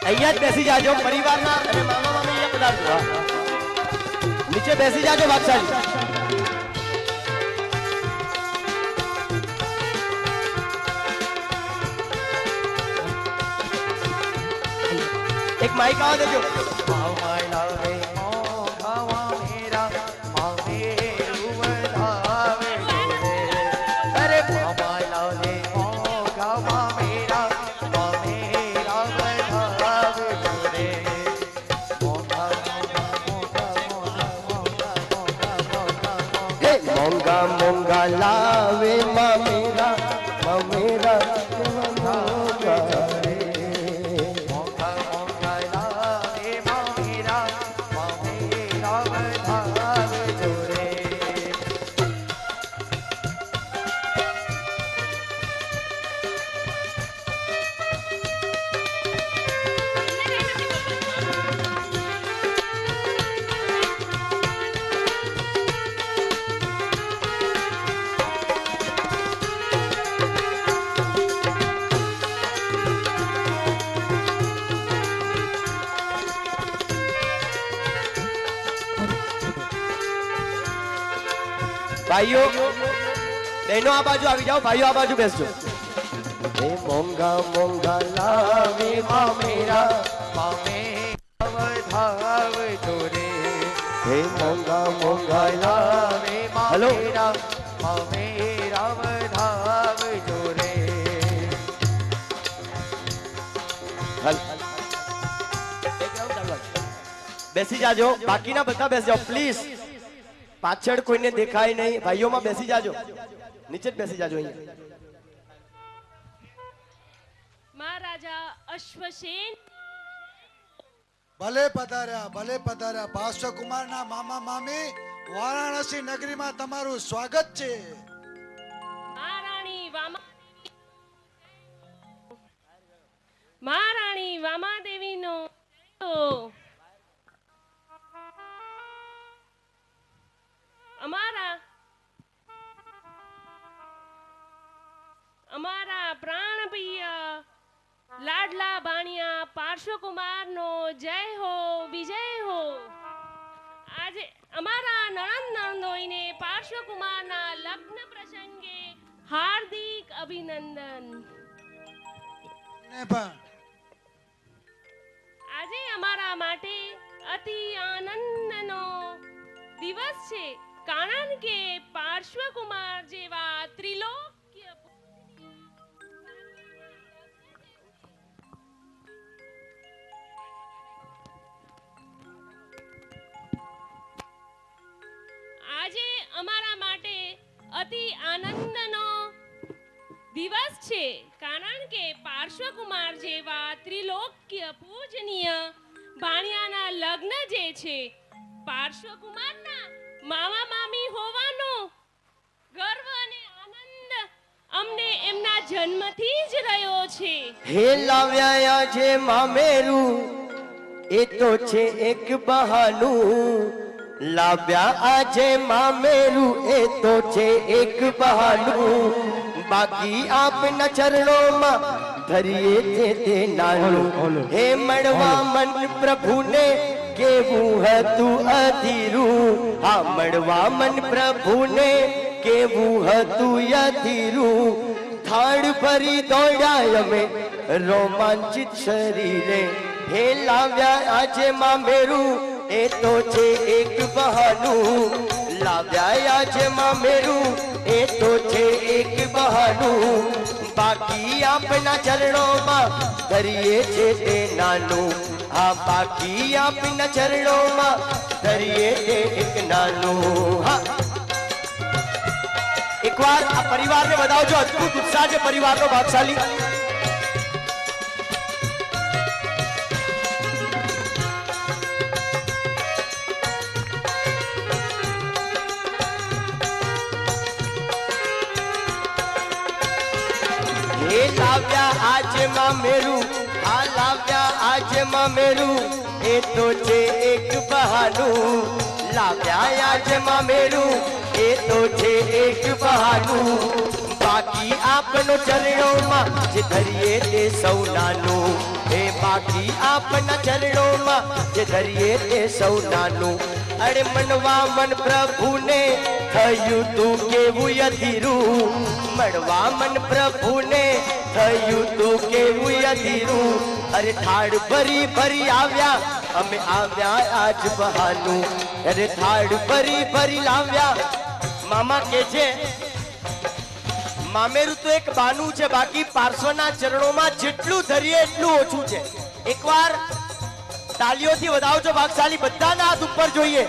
Speaker 6: અહીંયા જ બેસી જાજો પરિવારના અને મામા મામી અહીંયા પધારજો. નીચે બેસી જાજો બાદશાહજી. એક માઈક આવા દેજો. મામા લાવે મોંઘા મામેરા મામેરું વધાવ જોડે. અરે મામા લાવે મોંઘા મામેરા મામેરા વધાવ જોડે. મોંઘા મોંઘા મોંઘા લાવે મામેરા મામેરા મોંઘા રે. મોંઘા મોંઘા લાવે મામેરા મામેરા વધાવ જોડે. ભાઈઓ બહેનો આ બાજુ આવી જાઓ. ભાઈઓ આ બાજુ બેસજો. હે મોંઘા મોંઘા લાવે મામેરા મામે વધાવ જોડે. હે મોંઘા મોંઘા લાવે મામેરા મામેરા વધાવ જોડે. બેસી જાજો. બાકીના બધા બેસી જાઓ પ્લીઝ. પાછળ કોઈને દેખાય નહીં. ભાઈઓમાં બેસી જાજો. નીચે જ બેસી જાજો. અહીંયા
Speaker 7: મહારાજા અશ્વસેન
Speaker 8: ભલે પધાર્યા બાદશાહ કુમારના મામા મામી વારાણસી નગરીમાં તમારું સ્વાગત છે.
Speaker 7: મહારાણી વામાદેવીનો અમારા પ્રાણપ્રિય લાડલા બાણિયા પાર્શ્વકુમારનો જય હો વિજય હો. આજે અમારા નણંદ નણંદોઈને પાર્શ્વકુમારના લગ્ન પ્રસંગે હાર્દિક અભિનંદન.
Speaker 8: ને પણ
Speaker 7: આજે અમારા માટે અતિ આનંદનો દિવસ છે, કારણ કે પાર્શ્વકુમાર જેવા ત્રિલોક્ય આજે અમારા માટે અતિ આનંદનો દિવસ છે, કારણ કે પાર્શ્વકુમાર જેવા ત્રિલોક્ય પૂજનીય ભાણિયાના લગ્ન જે છે, પાર્શ્વકુમારના મામા મામી હોવાનો ગર્વ અને આનંદ અમને એમના જન્મથી જ રહ્યો છે.
Speaker 6: હે લાવ્યા છે મામેરું, એ તો છે એક બહાનું. લાવ્યા આજે મામેરું, એ તો છે એક બહાનું. બાકી આપના ચરણોમાં ધરીએ છે તે નાનું. હે મળવા મન પ્રભુને કેવું હતું અધીરું. હા મળવા મન પ્રભુને કેવું હતું અધીરું. થાળ ભરી દોડ્યા અમે રોમાંચિત શરીરે. હે લાવ્યા આજે મામેરું, એ તો છે એક બહાનું. લાવ્યા આજે મામેરું, એ તો છે એક બહાનું. બાકી આપના ચરણોમાં ધરીએ છે તે નાનું. હા બાકી આપના ચરણોમાં ધરીએ છે એક નાનું. હા એકવાર આ પરિવારને વધાવજો. અદ્ભુત ઉત્સાહ છે પરિવારનો ભાગશાળી. હે લાવ્યા આજે મામેરું, આ લાવ્યા આજે મામેરું, એ તો છે એક બહાનું. લાવ્યા આજે મામેરું, એ તો છે એક બહાનું. બાકી આપનો ચરણોમાં જે ધરીએ તે સૌ નાનું. એ બાકી આપના ચરણોમાં જે ધરીએ તે સૌ નાનું. અરે મનવા મન પ્રભુને થયું તું કેવું અધીરું. મળવા મન પ્રભુને થયું તું કેવું અધીરું. અરે થાળ ભરી ભરી આવ્યા અમે આવ્યા આજ બહાનું. અરે થાળ ભરી ભરી લાવ્યા. મામા કે છે મામેરું તો એક બાનું છે, બાકી પાર્શ્વના ચરણોમાં જેટલું ધરીએ એટલું ઓછું છે. એકવાર તાલીઓથી વધાવજો ભાગશાલી, બધાના હાથ ઉપર જોઈએ.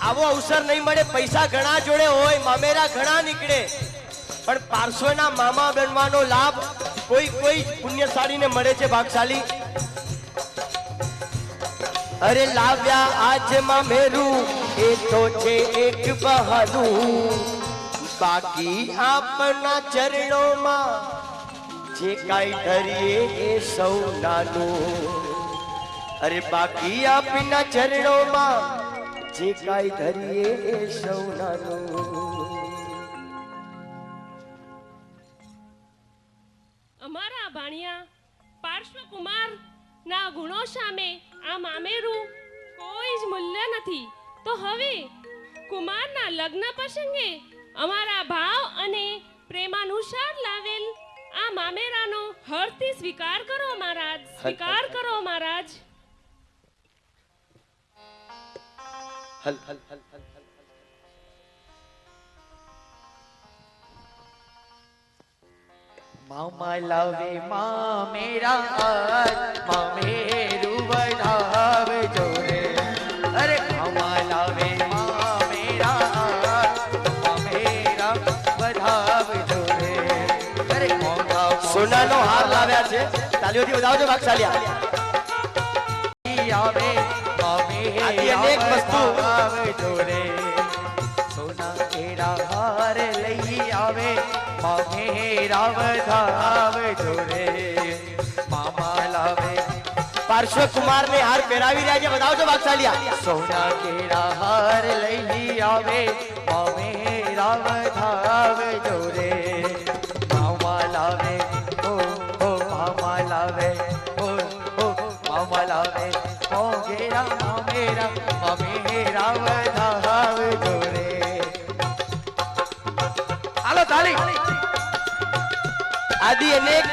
Speaker 6: આવો અવસર નહીં મળે. પૈસા ઘણા જોડે હોય, મામેરા ઘણા નીકળે, પણ પાર્શ્વના મામા બનવાનો લાભ કોઈ કોઈ પુણ્યશાળીને મળે છે ભાગશાલી. અરે લાવ્યા આજ મામેરું, એ તો છે એક બહાનું. બાકી આપના ચરણોમાં જે કાંઈ ધરીએ એ સૌ નાનું. અરે બાકી આપના ચરણોમાં જે કાંઈ ધરીએ એ સૌ નાનું.
Speaker 7: અમારા ભાણિયા પાર્શ્વકુમાર ના ગુણો સામે આ મામેરું કોઈ જ મૂલ્ય નથી. તો હવે કુમારના લગ્ન પ્રસંગે અમારા ભાવ અને પ્રેમાનુસાર લાવેલ આ મામેરાનો હરથી સ્વીકાર કરો મહારાજ, સ્વીકાર કરો મહારાજ.
Speaker 6: હલ હલ હલ હલ હલ. મામા લાવે મામેરા આજ, મામેરું વધાવજો રે. અરે મામા લાવે મામેરા આજ, મામેરા વધાવજો રે. અરે સોનાનો હાર લાવ્યા છે, તાલીઓથી વધાવજો ભાગશાલિયા. આવે મામેરા અનેક વસ્તુ આવજો રે. સોના કેરા હાર લઈ આવે, મામેરા વધાવજો રે. મામા લાવે પાર્શ્વકુમાર ને હાર પહેરાવી રહ્યા છે, વધાવજો ભાગશાલિયા. સોના કેરા હાર લઈ આવે, મામેરા વધાવજો રે. મામા લાવે ઓ મામા લાવે ઓ મામા લાવે મોગેરા મામેરા, મામેરા વધાવજો રે. હાલો તાળી. આદિ અનેક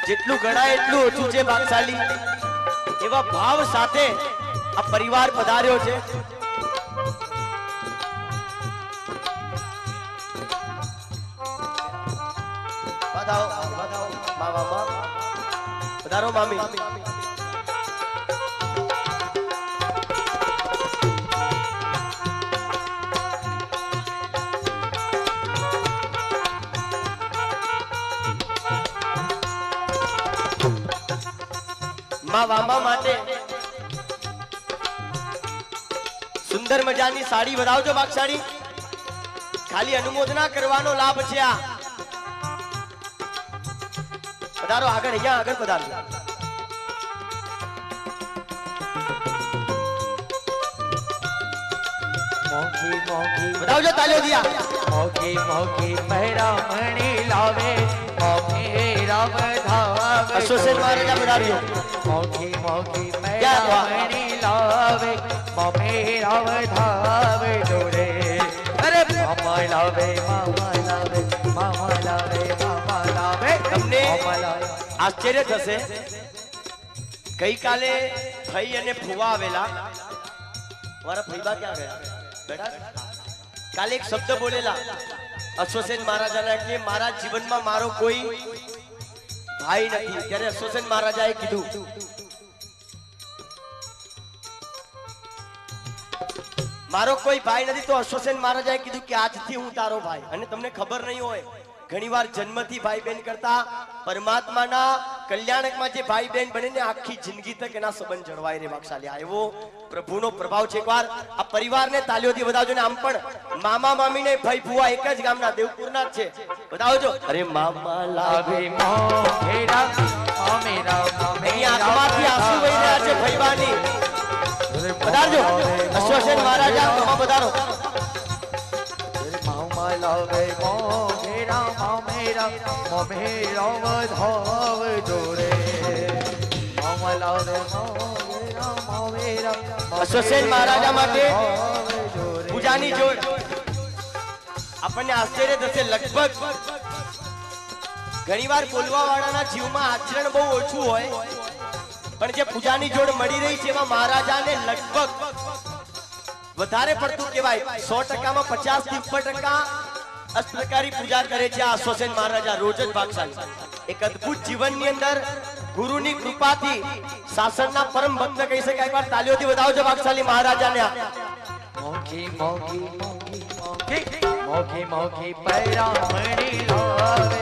Speaker 6: જેટલું ગણાય એટલું ઓછું છે ભાગશાલી. એવા ભાવ સાથે આ પરિવાર પધાર્યો છે. પધારો મામી. વામા માટે સુંદર મજાની સાડી વધાવજો ભાગશાળી. ખાલી અનુમોદના કરવાનો લાભ છે આ. પધારો આગળ, અહીંયા આગળ પધારો. મોંઘી મોંઘી વધાવજો તાલીઓ દિયા. મોંઘી મોંઘી પહેરામણી લાવે, મામેરા વધાવે. અશોક મહારાજા પધાર્યો. મોંઘી મોંઘી પહેરામણી લાવે, મામેરા વધાવજો રે. અરે મામા લાવે મામા લાવે મામા લાવે મામા લાવે. તમને આશ્ચર્ય થશે, ગઈકાલે ફઈ અને ફુવા આવેલા. મારા ફઈબા ક્યાં ગયા? બેટા કાલે એક શબ્દ બોલેલા અશ્વસેન મહારાજાના કે મારા જીવનમાં મારો કોઈ ભાઈ નથી. ત્યારે અશ્વસેન મહારાજાએ કીધું મારો કોઈ ભાઈ નથી, તો અશ્વસેન મહારાજાએ કીધું કે આજથી હું તારો ભાઈ. અને તમને ખબર નહીં હોય, ઘણીવાર જન્મથી ભાઈ બહેન કરતા પરમાત્માના કલ્યાણકમાં જે ભાઈ બહેન બનીને આખી જિંદગી તક એના સંબંધ જળવાય રે વાક્ષાલી આ એવો પ્રભુનો પ્રભાવ છે. એકવાર આ પરિવારને તાલીઓથી વધાવજો ને આમ પણ મામા મામી ને ભાઈ ભુવા એક જ ગામના દેવપુરના જ છે. વધાવજો. અરે મામા લાવે
Speaker 5: મોઘેરા મામેરા
Speaker 6: એની આંખમાંથી આંસુ વહી રહ્યા છે ભઈબાની. પધારજો અશ્વસેન મહારાજા મામા પધારો.
Speaker 5: મામા લાવે મોઘેરા મામેરા મામેરા વધાવ જોરે મામા લાવે મોઘેરા મામેરા
Speaker 6: અશ્વસેન મહારાજા માટે પૂજાની જોડ. આપણને આશ્ચર્ય થશે લગભગ ઘણીવાર બોલવા વાળાના જીવમાં આચરણ બહુ ઓછું હોય પણ જે પૂજાની જોડ મળી રહી છે એમાં મહારાજાને લગભગ વધારે પડતું કહેવાય 100% માં 50 થી 50% અષ્ટપ્રકારી પૂજા કરે છે આ અશ્વસેન મહારાજા રોજ જ ભાગશાળી. એક અદ્ભુત જીવનની અંદર ગુરુની કૃપાથી શાસનના પરમ ભક્ત કહી શકાય. એકવાર તાલીઓથી વધાવજો ભાગશાળી મહારાજાને.
Speaker 5: મોઘી મોઘી મોઘી મોઘી મોઘી પૈરામણી લાવે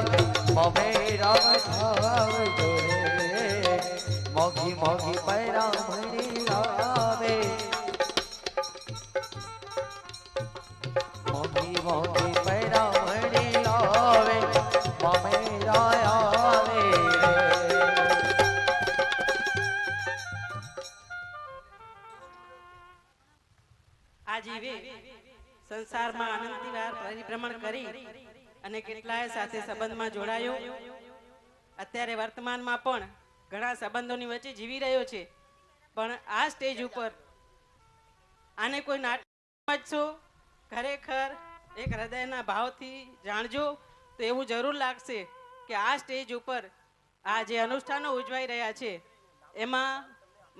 Speaker 5: મામેરા વધાવ જોરે મોઘી મોઘી પૈરામણી લાવે મોઘી મોઘી પૈરામણી લાવે મામેરા આવે
Speaker 9: આ જીવે સંસારમાં અનંતી વાર પરિભ્રમણ કરી અને કેટલાય સાથે સંબંધમાં જોડાયો. અત્યારે વર્તમાનમાં પણ ઘણા સંબંધોની વચ્ચે જીવી રહ્યો છે પણ આ સ્ટેજ ઉપર આને કોઈ નાટક સમજશો ખરેખર એક હૃદયના ભાવથી જાણજો તો એવું જરૂર લાગશે કે આ સ્ટેજ ઉપર આ જે અનુષ્ઠાનો ઉજવાઈ રહ્યા છે એમાં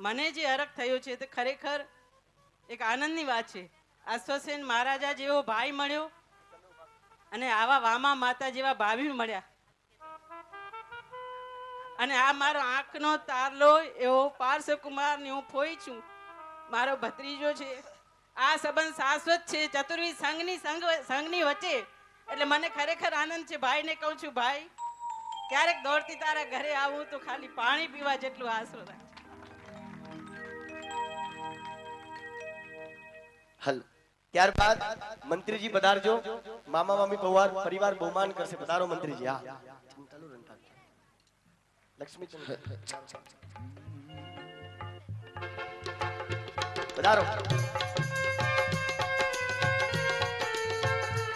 Speaker 9: મને જે હરખ થયો છે તે ખરેખર એક આનંદની વાત છે. અશ્વસેન મહારાજા જેવો ભાઈ મળ્યો અને આવા વામા માતા જેવા ભાભી મળ્યા અને આ મારો આંખનો તારલો એવો પાર્શ્વકુમાર ને હું ફોઈ છું મારો ભત્રીજો છે. આ સંબંધ શાશ્વત છે ચતુર્વિધ સંઘની વચ્ચે એટલે મને ખરેખર આનંદ છે. ભાઈને કહું છું ભાઈ ક્યારેક દોડતી તારા ઘરે આવું તો ખાલી પાણી પીવા જેટલું આશરો રાખ.
Speaker 6: હલ ત્યારબાદ મંત્રીજી પધારજો. મામા મામી પરિવાર બહુમાન કરશે. પધારો મંત્રીજી. હા લક્ષ્મીચંદ્ર પધારો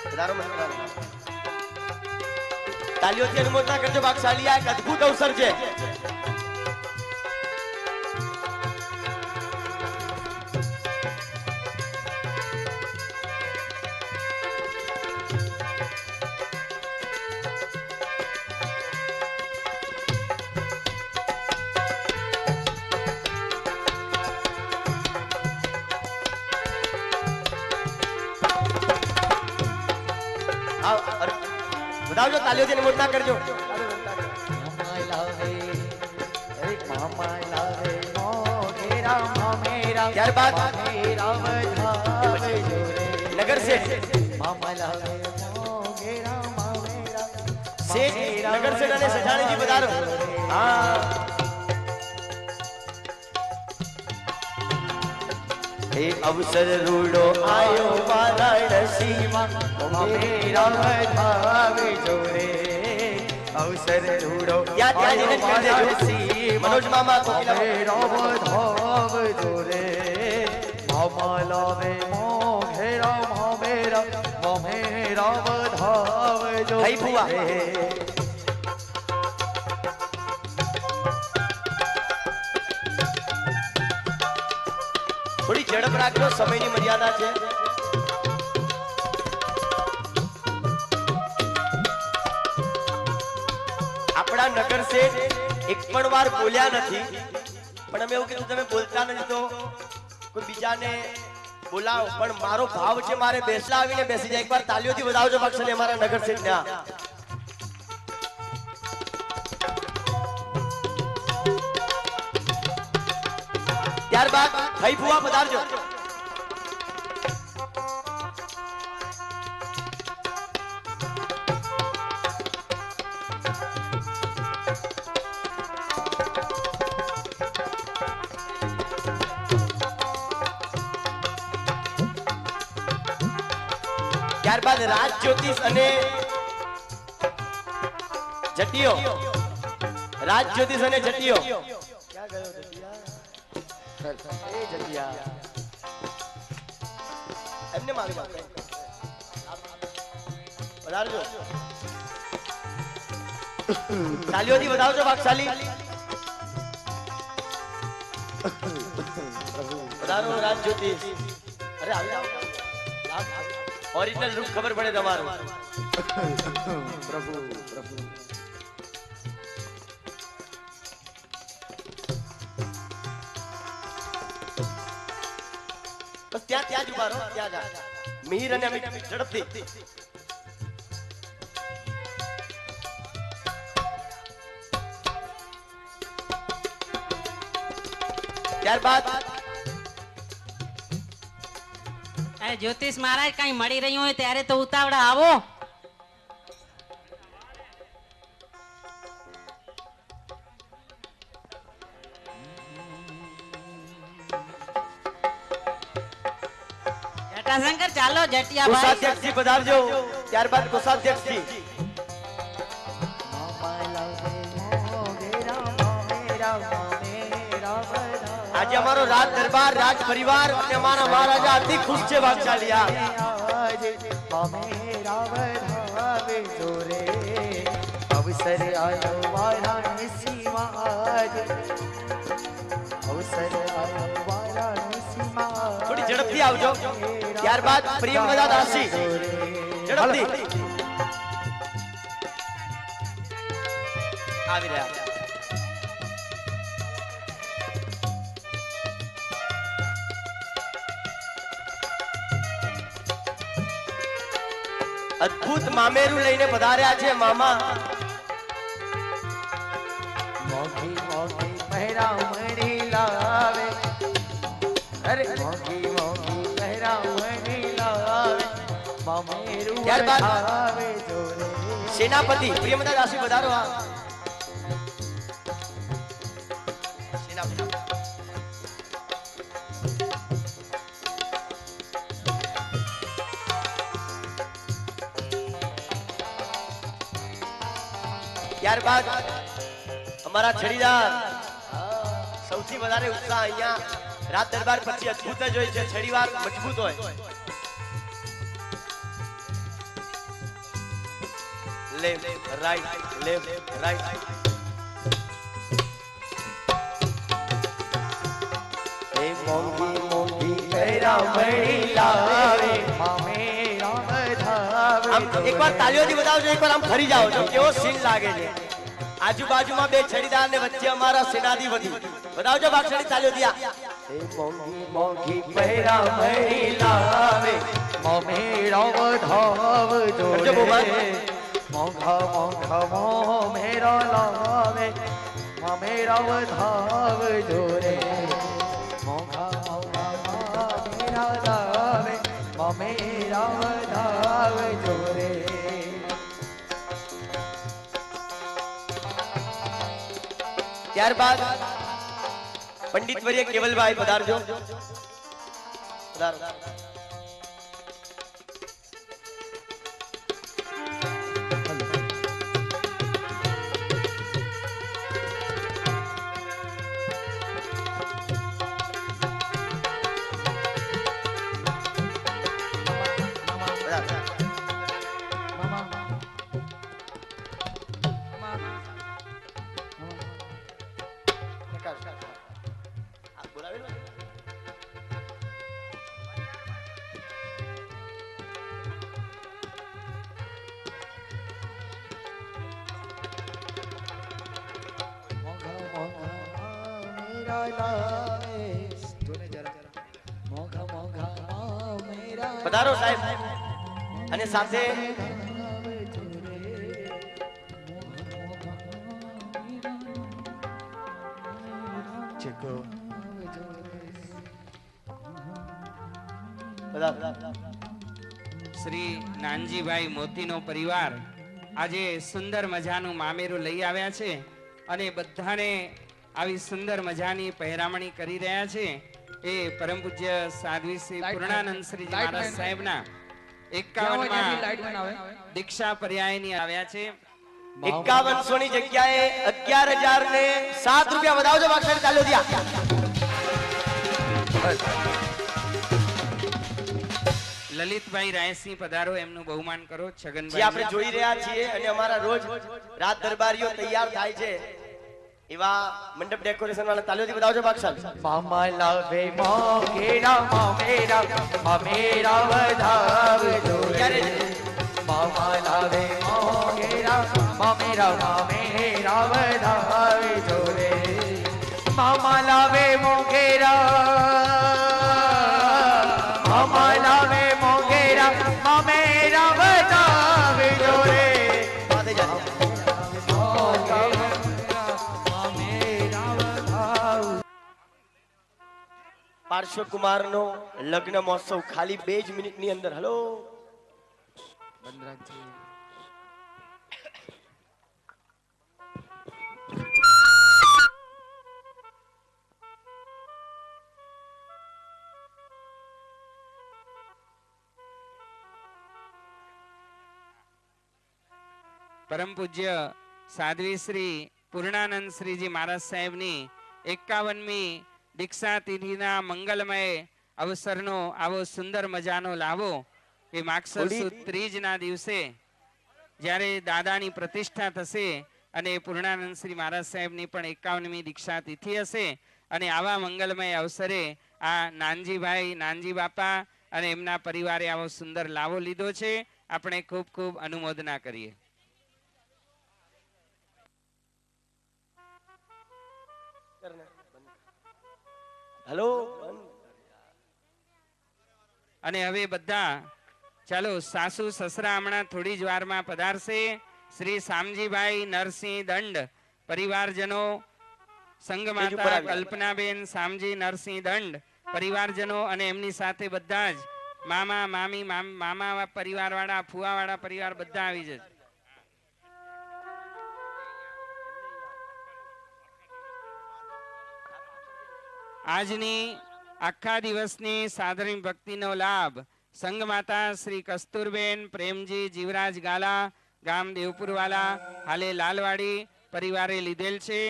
Speaker 6: પધારો મંત્રી. તાલીઓથી અનુમોદના કરજો ભાગશાળી. આ એક અદ્ભુત અવસર છે. વધાવજો તાલીઓથી અનુમોદના કરજો.
Speaker 5: મામા લાવે મામા લાવે મોઘેરા મામેરા
Speaker 6: ત્યારબાદ
Speaker 5: મામેરા વધાવ જોરે
Speaker 6: નગર છે
Speaker 5: મામા લાવે મોઘેરા મામેરા
Speaker 6: શેઠ નગર છે અને સજાણીજી પધારો. હા એ અવસર રૂડો આયો વારાણસીમાં
Speaker 5: મામેરા વધાવ જોરે અવસર રૂડો
Speaker 6: ત્યાં જઈને કરી દેજો. મનોજ મામા
Speaker 5: મામેરા વધાવ જોરે મામા લાવે મોઘેરા મામેરા મામેરા વધાવ જોરે
Speaker 6: ભાઈ ભુવા. થોડી ઝડપ રાખજો સમયની મર્યાદા છે. આપણા નગર શેઠ એક પણ વાર બોલ્યા નથી પણ અમે એવું કીધું તમે બોલતા નથી તો કોઈ બીજાને બોલાવો પણ મારો ભાવ છે મારે બેસલા આવીને બેસી જાય. એકવાર તાલીઓથી વધાવજો ભાગશાળી અમારા નગર શેઠ ને. ત્યારબાદ ભાઈ ભુવા પધારજો. ત્યારબાદ રાજ જ્યોતિષ અને જટિયો, રાજ જ્યોતિષ અને જટિયો ક્યાં ગયો જટિયા? એ જટિયા એમને મારી વાત વધારજો, તાલીઓથી વધાવજો ભાગશાલી. વધારો રાજ જ્યોતિષ. અરે આવી જાઓ, ઓરિજિનલ રૂપ ખબર પડે તમારું.
Speaker 5: પ્રભુ પ્રભુ
Speaker 6: બસ ત્યાં ત્યાં જ ઉભા રહો, ત્યાં જા. મિહિર અને અમિત ઝડપથી. ત્યારબાદ
Speaker 9: અરે જ્યોતિષ મહારાજ કઈ મળી રહ્યું હોય ત્યારે તો ઉતાવળા આવો. જટાશંકર ચાલો જટિયા ભાઈ.
Speaker 6: કોષાધ્યક્ષજી પધારજો. ત્યારબાદ કોષાધ્યક્ષજી. આજે અમારો રાજ દરબાર, રાજ પરિવાર અને અમારા મહારાજા અતિ ખુશ છે ભાગશાલિયા.
Speaker 5: અવસર આયો વારાણસીમાં આજ, અવસર આયો વારાણસીમાં.
Speaker 6: થોડી ઝડપથી આવજો. ત્યારબાદ પ્રિયમવદા દાસી ઝડપથી આવી રહ્યા. અદ્ભુત મામેરું લઈને પધાર્યા છે મામા.
Speaker 5: મોઘી મોઘી પહેરામણી લાવે, અરે મોઘી મોઘી પહેરામણી લાવે, મામેરું
Speaker 6: ત્યારબાદ
Speaker 5: આવે જોરે.
Speaker 6: સેનાપતિ પ્રિયમવદા દાસી પધારો. આ સેનાપતિ. ત્યારબાદ અમારા છડીદાર. સૌથી વધારે ઉત્સાહ અહીંયા રાત દરબાર પછી અદ્ભુત જ હોય છે. છડીવાર મજબૂત હોય. Left right left right.
Speaker 5: એ મોઘી મોઘી પહેરામણી લાવે, મામેરા વધાવે
Speaker 6: આમ એકવાર તાળીઓથી બતાવજો, એકવાર આમ ફરી જાઓ છો. કેવો સીન લાગે છે. આજુબાજુમાં બે છડીદાર ને વચ્ચે અમારા સેનાધિપતિ. બતાવજો ભાગશાળી તાળીઓથી.
Speaker 5: એ મોઘી મોઘી પહેરામણી લાવે, મામેરા વધાવે
Speaker 6: કરજો
Speaker 5: જોરે.
Speaker 6: બહુમાન.
Speaker 5: મોઘા મોઘા મામેરા લાવે, મામેરા વધાવે જોરે. મોઘા મોઘા મામેરા લાવે, મામેરા વધાવે જોરે.
Speaker 6: ત્યારબાદ પંડિત વર્ય કેવલભાઈ પધારજો. પધારો.
Speaker 5: મોઘા મોઘા મામેરા લાવે, જોને જરા. મોઘા મોઘા મામેરા
Speaker 6: પધારો સાહેબ. અને સાથે
Speaker 5: ચકો
Speaker 6: પધારો.
Speaker 1: શ્રી નાનજીભાઈ મોતીનો પરિવાર આજે સુંદર મજાનું મામેરું લઈ આવ્યા છે અને બધાને આવી સુંદર મજાની પહેરામણી કરી રહ્યા છે. એ પરમ પૂજ્ય સાધ્વી શ્રી પૂર્ણાનંદ શ્રીજી મહારાજ સાહેબના 51 દીક્ષા પર્યાયની આવ્યા છે
Speaker 6: 5100 ની જગ્યાએ 11007 રૂપિયા વધાવજો વાક્ષાની તાલીઓ દિયા
Speaker 1: લલિતભાઈ રાયસિંહ પધારો, એમનું બહુમાન કરો.
Speaker 6: જે
Speaker 1: છગનભાઈ
Speaker 6: આપણે જોઈ રહ્યા છીએ અને અમારા રોજ રાત દરબારીઓ તૈયાર થાય છે એવા મંડપ ડેકોરેશન વાળા તાલીઓથી વધાવજો વાક્ષાલ.
Speaker 5: મામા લાવે મોગેરા મામેરા વધાવજો
Speaker 6: ક્યારે
Speaker 5: મામા લાવે મોગેરા મામેરા વધાવજો રે મામા લાવે મોગેરા મામા લાવે મોગેરા મામેરા વધાવજો રે
Speaker 6: માથે જા. પાર્શ્વકુમારનો લગ્ન મહોત્સવ ખાલી 2 જ મિનિટની અંદર. હલો
Speaker 1: પરમ પૂજ્ય સાધ્વી શ્રી પૂર્ણાનંદ શ્રીજી મહારાજ સાહેબની 51મી દીક્ષા તિથિના મંગલમય અવસરનો આવો સુંદર મજાનો લાવો કે માગસર સુદ ત્રીજના દિવસે જ્યારે દાદાની પ્રતિષ્ઠા થશે અને પૂર્ણાનંદ શ્રી મહારાજ સાહેબની પણ 51મી દીક્ષા તિથિ હશે અને આવા મંગલમય અવસરે આ નાનજી બાપા અને એમના પરિવારે આવો સુંદર લાવો લીધો છે. આપણે ખૂબ ખૂબ અનુમોદના કરીએ.
Speaker 6: હલો
Speaker 1: અને હવે બધા ચાલો સાસુ સસરા હમણાં થોડી જ વારમાં પધારશે. શ્રી શામજીભાઈ નરસિંહ દંડ પરિવારજનો, સંઘમાતા કલ્પનાબેન શામજી નરસિંહ દંડ પરિવારજનો અને એમની સાથે બધા જ મામા મામી મામા પરિવાર વાળા, ફુવા વાળા પરિવાર બધા આવી જશે. આજની આખા દિવસની સાધારણ ભક્તિનો લાભ સંઘમાતા શ્રી કસ્તુરબેન પ્રેમજી જીવરાજ ગાલા ગામ દેવપુરવાલા હાલે લાલવાડી પરિવારે લીધેલ છે.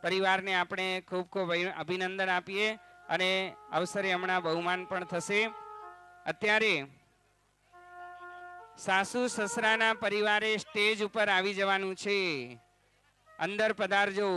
Speaker 1: પરિવારને આપણે ખૂબ ખૂબ અભિનંદન આપીએ અને અવસરે હમણાં બહુમાન પણ થશે. અત્યારે સાસુ સસરાના પરિવારે સ્ટેજ ઉપર આવી જવાનું છે. અંદર પધારજો.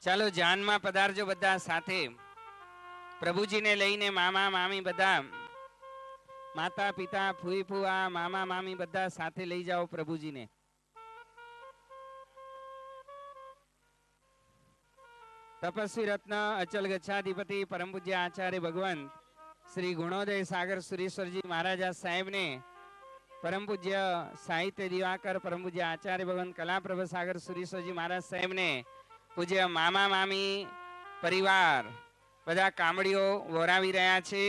Speaker 1: ચાલો જાનમાં પધારજો બધા સાથે. પ્રભુજીને લઈને મામા મામી બધા, માતા પિતા ફૂઈ ફુવા મામા મામી બધા સાથે લઈ જાઓ પ્રભુજીને. તપસ્વી રત્ન અચલ ગચ્છાધિપતિ પરમ પૂજ્ય આચાર્ય ભગવાન શ્રી ગુણોદય સાગર સુરેશ્વરજી મહારાજા સાહેબને, પરમ પૂજ્ય સાહિત્ય દિવાકર પરમ પૂજ્ય આચાર્ય ભગવાન કલાપ્રભ સાગર સુરેશ્વરજી મહારાજ સાહેબને, પૂજ્ય મામા મામી પરિવાર બધા કામડીઓ વોરાવી રહ્યા છે.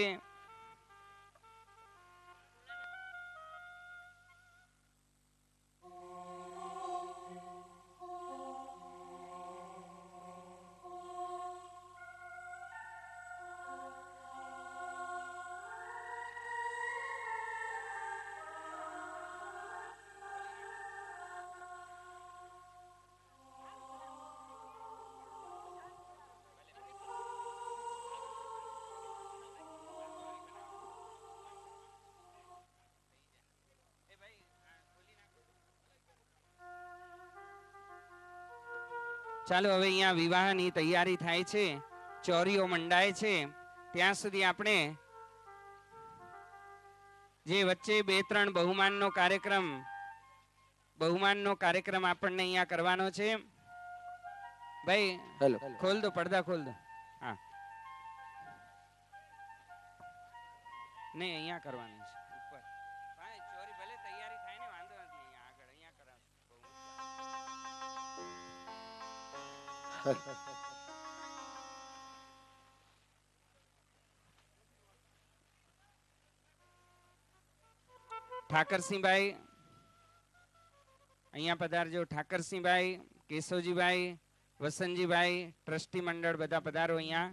Speaker 1: ચાલો હવે અહીંયા વિવાહની તૈયારી થાય છે, ચોરીઓ મંડાય છે. ત્યાં સુધી આપણે જે વચ્ચે 2-3 બહુમાનનો કાર્યક્રમ આપણને અહીંયા કરવાનો છે. ભાઈ
Speaker 6: હેલો
Speaker 1: ખોલ દો, પડદા ખોલ દો. હા, નહીં અહીંયા કરવાનું છે ઉપર. ભાઈ ચોરી ભલે તૈયારી થાય ને, વાંધો નથી. અહીંયા આગળ અહીંયા કરાવશું. ઠાકરસિંહભાઈ અહીંયા પધારજો. ઠાકરસિંહભાઈ, કેશવજીભાઈ, વસંતજીભાઈ, ટ્રસ્ટી મંડળ બધા પધારો અહીંયા.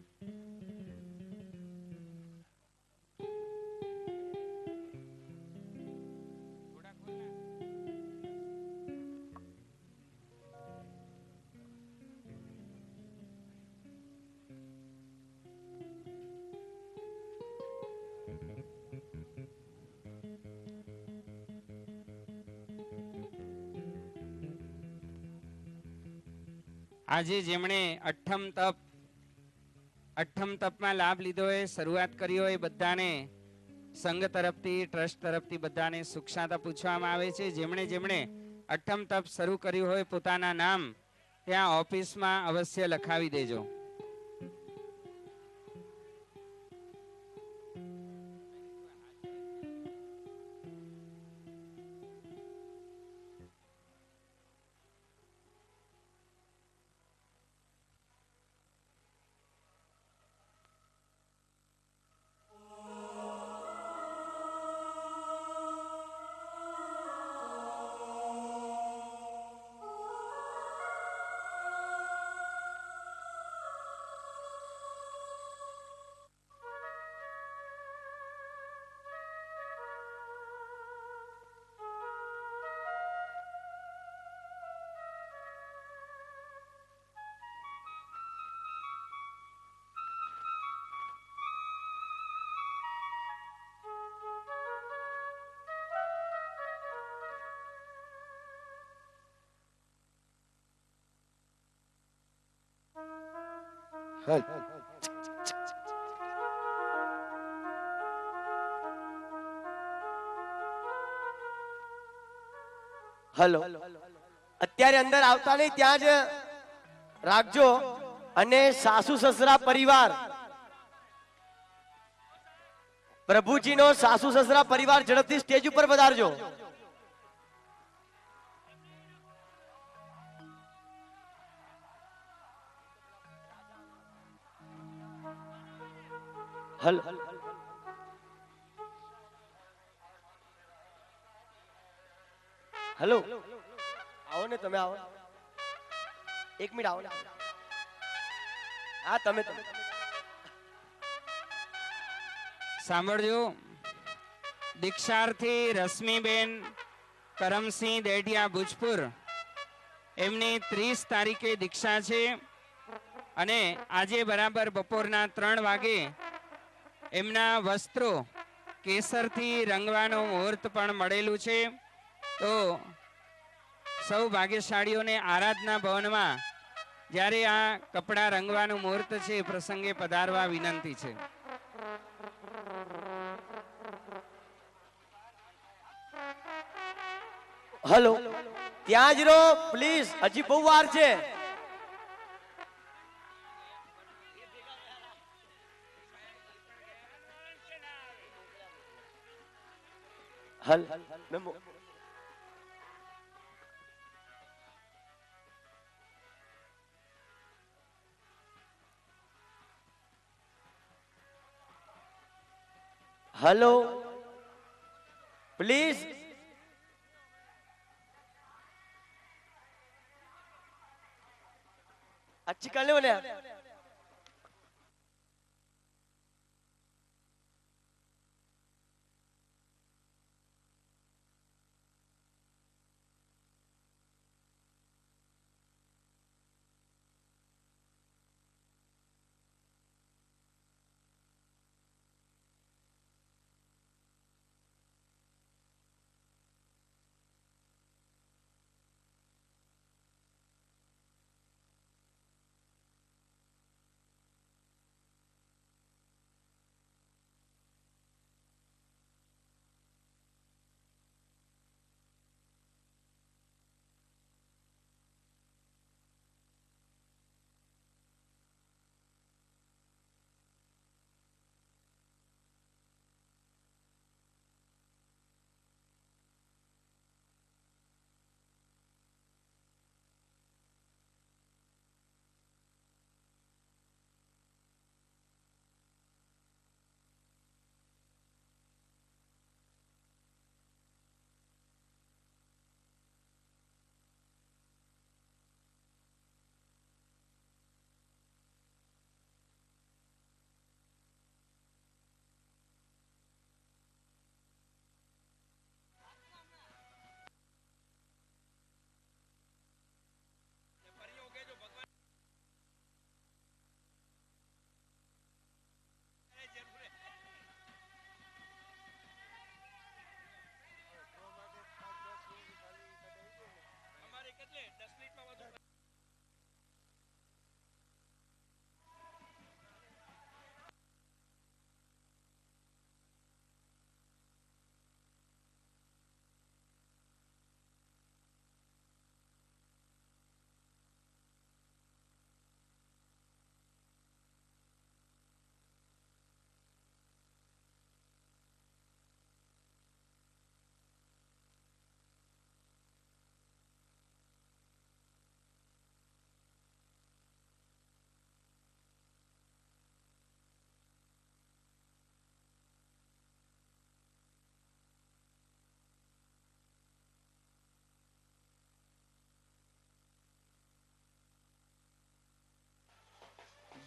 Speaker 1: આજે જેમણે અઠ્ઠમ તપમાં લાભ લીધો હોય, શરૂઆત કરી હોય, બધાને સંઘ તરફથી, ટ્રસ્ટ તરફથી બધાને સુખ શાંતિ પૂછવામાં આવે છે. જેમણે અઠ્ઠમ તપ શરૂ કર્યું હોય પોતાના નામ ત્યાં ઓફિસમાં અવશ્ય લખાવી દેજો.
Speaker 6: હલો, અત્યારે અંદર આવતા નહીં, ત્યાં જ રાખજો. અને સાસુ સસરા પરિવાર, પ્રભુજીનો સાસુ સસરા પરિવાર ઝડપથી સ્ટેજ ઉપર પધારજો. હલો, હેલો, આવો ને, તમે આવો. 1 મિનિટ આવો ને. હા, તમે
Speaker 1: સાંભળજો. દીક્ષાર્થી રશ્મિબેન કરમસિંહ દેડિયા ભુજપુર, એમની 30 તારીખે દીક્ષા છે અને આજે બરાબર બપોરના 3 વાગે એમના વસ્ત્રો કેસરથી રંગવાનો મુહૂર્ત પણ મળેલું છે. તો સૌ ભાગ્યશાળીઓને આરાધના ભવનમાં જ્યારે આ કપડાં રંગવાનું મુહૂર્ત છે એ પ્રસંગે પધારવા વિનંતી છે.
Speaker 6: હલો, ત્યાં જ રહો પ્લીઝ, હજી બહુ વાર છે. હલ हेलो प्लीज अच्छी कर लो ना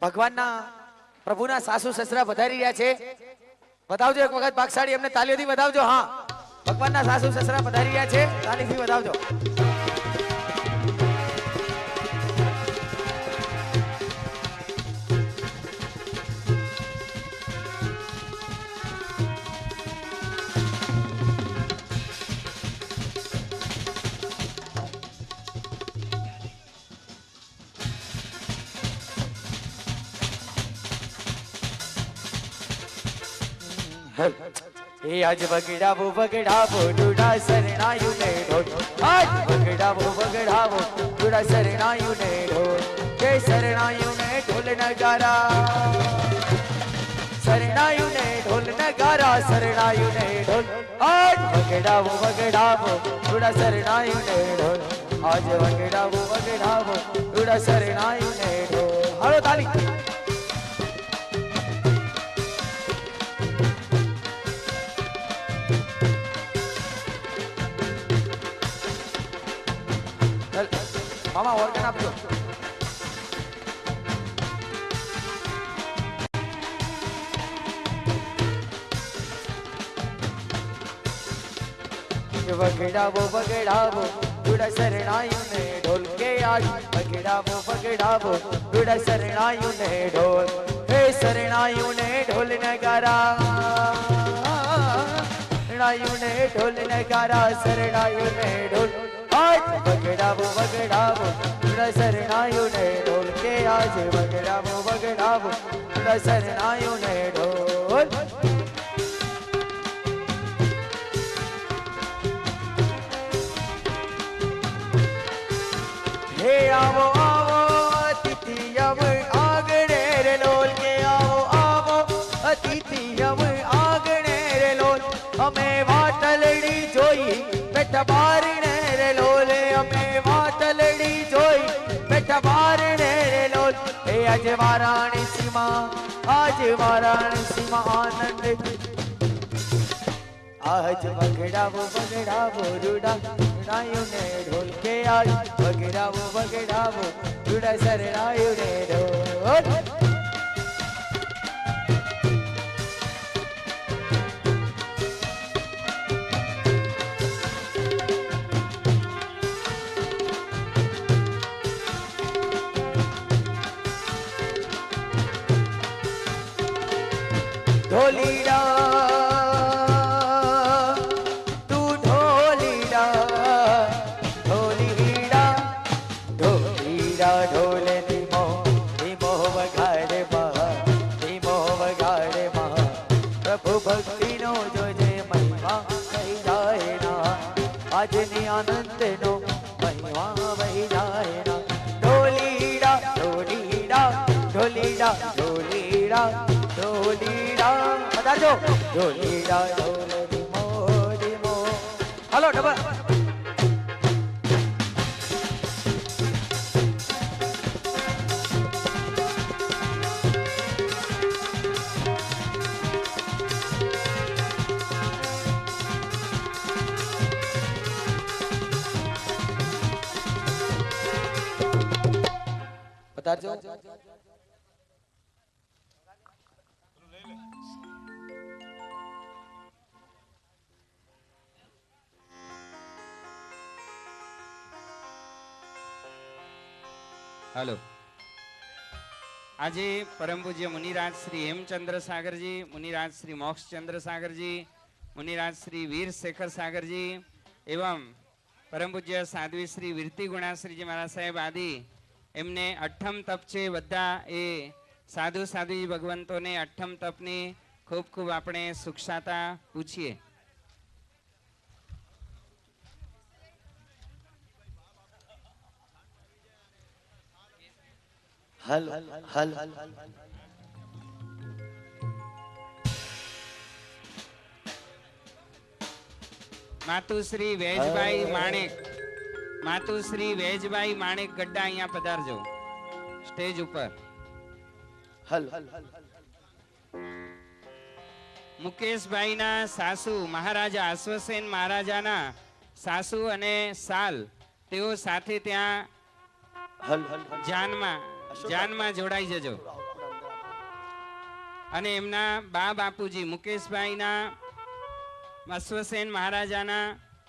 Speaker 5: ભગવાનના પ્રભુના સાસુ સસરા વધારી રહ્યા છે. વધાવજો એક વખત ભાગશાળી, એમને તાલીઓથી વધાવજો. હા, ભગવાનના સાસુ સસરા વધારી રહ્યા છે, તાલીથી વધાવજો. એ આજ વગડાવો વગડાવો ડુડા શરણાયું ને ઢોલ. આજ વગડાવો વગડાવો ડુડા શરણાયું ને ઢોલ. કે શરણાયું ને ઢોલ નગારા, શરણાયું ને ઢોલ નગારા, શરણાયું ને ઢોલ. આજ વગડાવો વગડાવો ડુડા શરણાયું ને ઢોલ. આજ વગડાવો વગડાવો ડુડા શરણાયું ને ઢોલ. હાલો તાલી. મામા ઓર્ગન આપજો. વગડાવો વગડાવો ડુડા શરણાયું ને ઢોલ. કે આજ વગડાવો વગડાવો ડુડા શરણાયું ને ઢોલ. હે શરણાયું ને ઢોલ નગારા, શરણાયું ને ઢોલ નગારા, શરણાયું ને ઢોલ. આજ વગડાવો વગડાવો ડુડા શરણાયું ને ઢોલ. કે આજ વગડાવો વગડાવો ડુડા શરણાયું ને ઢોલ. હે આવો આવો અતિથિ અમ આગણે રે લોલ. કે આવો આવો અતિથિ અમ આગણે રે લોલ. અમે વાટલડી જોઈ બેઠા બારણે રે લોલ. અમે વાટલડી જોઈ બેઠા બારણે રે લોલ. હે આજ વારાણસીમાં, આજ વારાણસીમાં આનંદ. આજ વગડાવો વગડાવો રૂડા શરણાયું ને ઢોલ. કે આજ વગડાવો વગડાવો રૂડા શરણાયું ને ઢોલ. ઢોલીડા તું ઢોલીડા, ઢોલીડા ઢોલીડા ઢોલ ધીમો ધીમો વગાડે માં, ધીમો વગાડે માં. પ્રભુ ભક્તિનો જોજે મહિમા વહી જાય ના, આજની આનંદનો મહિમા વહી જાય ના. ઢોલીડા ઢોલીડા ઢોલીડા ઢોલીડા ઢોલીડા. બતાજો ઢોલીડા ઢોલ ધીમો ધીમો. હાલો ડબલ. બતાજો.
Speaker 1: હાલો. આજે પરમ પૂજ્ય મુનિરાજ શ્રી હેમચંદ્ર સાગરજી, મુનિરાજ શ્રી મોક્ષચંદ્ર સાગરજી, મુનિરાજ શ્રી વીર શેખર સાગરજી એवं પરમ પૂજ્ય સાધ્વી શ્રી વિરતી ગુણાશ્રીજી મહારાજ સાહેબ આદિ એમને અઠ્ઠમ તપ છે. બધા એ સાધુ સાધ્વી ભગવંતોને અઠ્ઠમ તપની ખૂબ ખૂબ આપણે સુખસાતા પૂછીએ.
Speaker 6: હલ હલ
Speaker 1: માતુશ્રી વેજભાઈ માણેક, માતુશ્રી વેજભાઈ માણેક ગड्ढा અહીંયા પધારજો સ્ટેજ ઉપર.
Speaker 6: હલ
Speaker 1: મુકેશભાઈના સાસુ મહારાજા અશ્વસેન મહારાજાના સાસુ અને સાલ તેઓ સાથે ત્યાં
Speaker 6: હલ
Speaker 1: જાનમાં જોડાઈ જજો. અને એમના બા બાપુજી મુકેશભાઈના અશ્વસેન મહારાજાના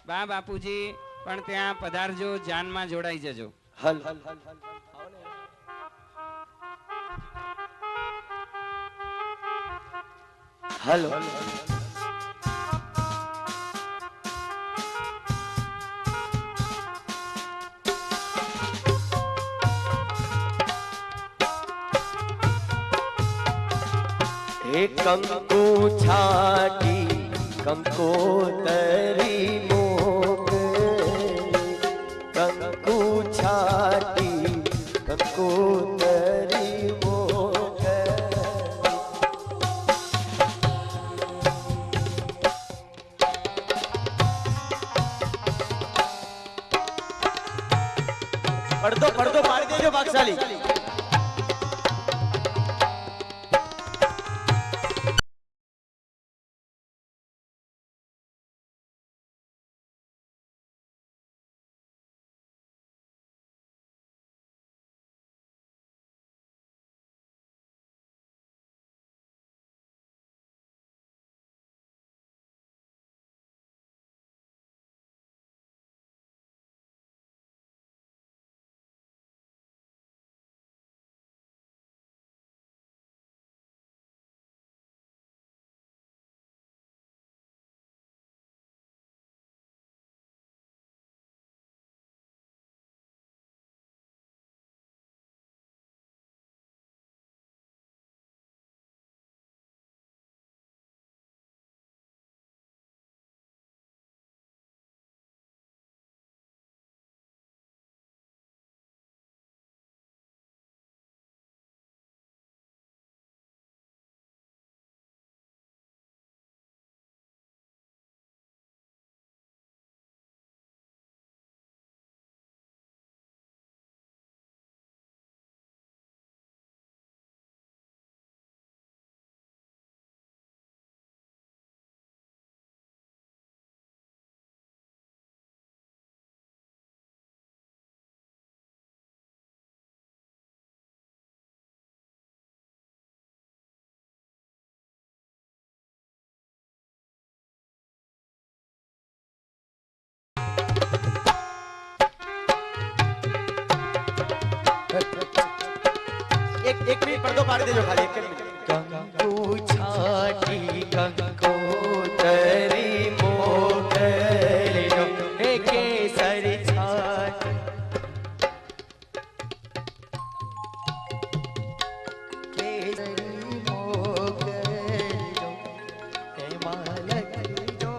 Speaker 1: બા બાપુજી પણ ત્યાં પધારજો, જાનમાં જોડાઈ જજો.
Speaker 6: હલ હલો हे कंकु छाटी कंकोतरी मोगली, कंकु छाटी कंकोतरी मोगली. પડદો પડદો પાડી દેજો ભાગશાલી. एक मिनिट પડદો પાડી દેજો ખાલી એક મિનિટ. કંકુ છાટી કંકોતરી મોગલીનો, હે કેસર છાટી કેસરી મોગલીનો, હે માલકીનો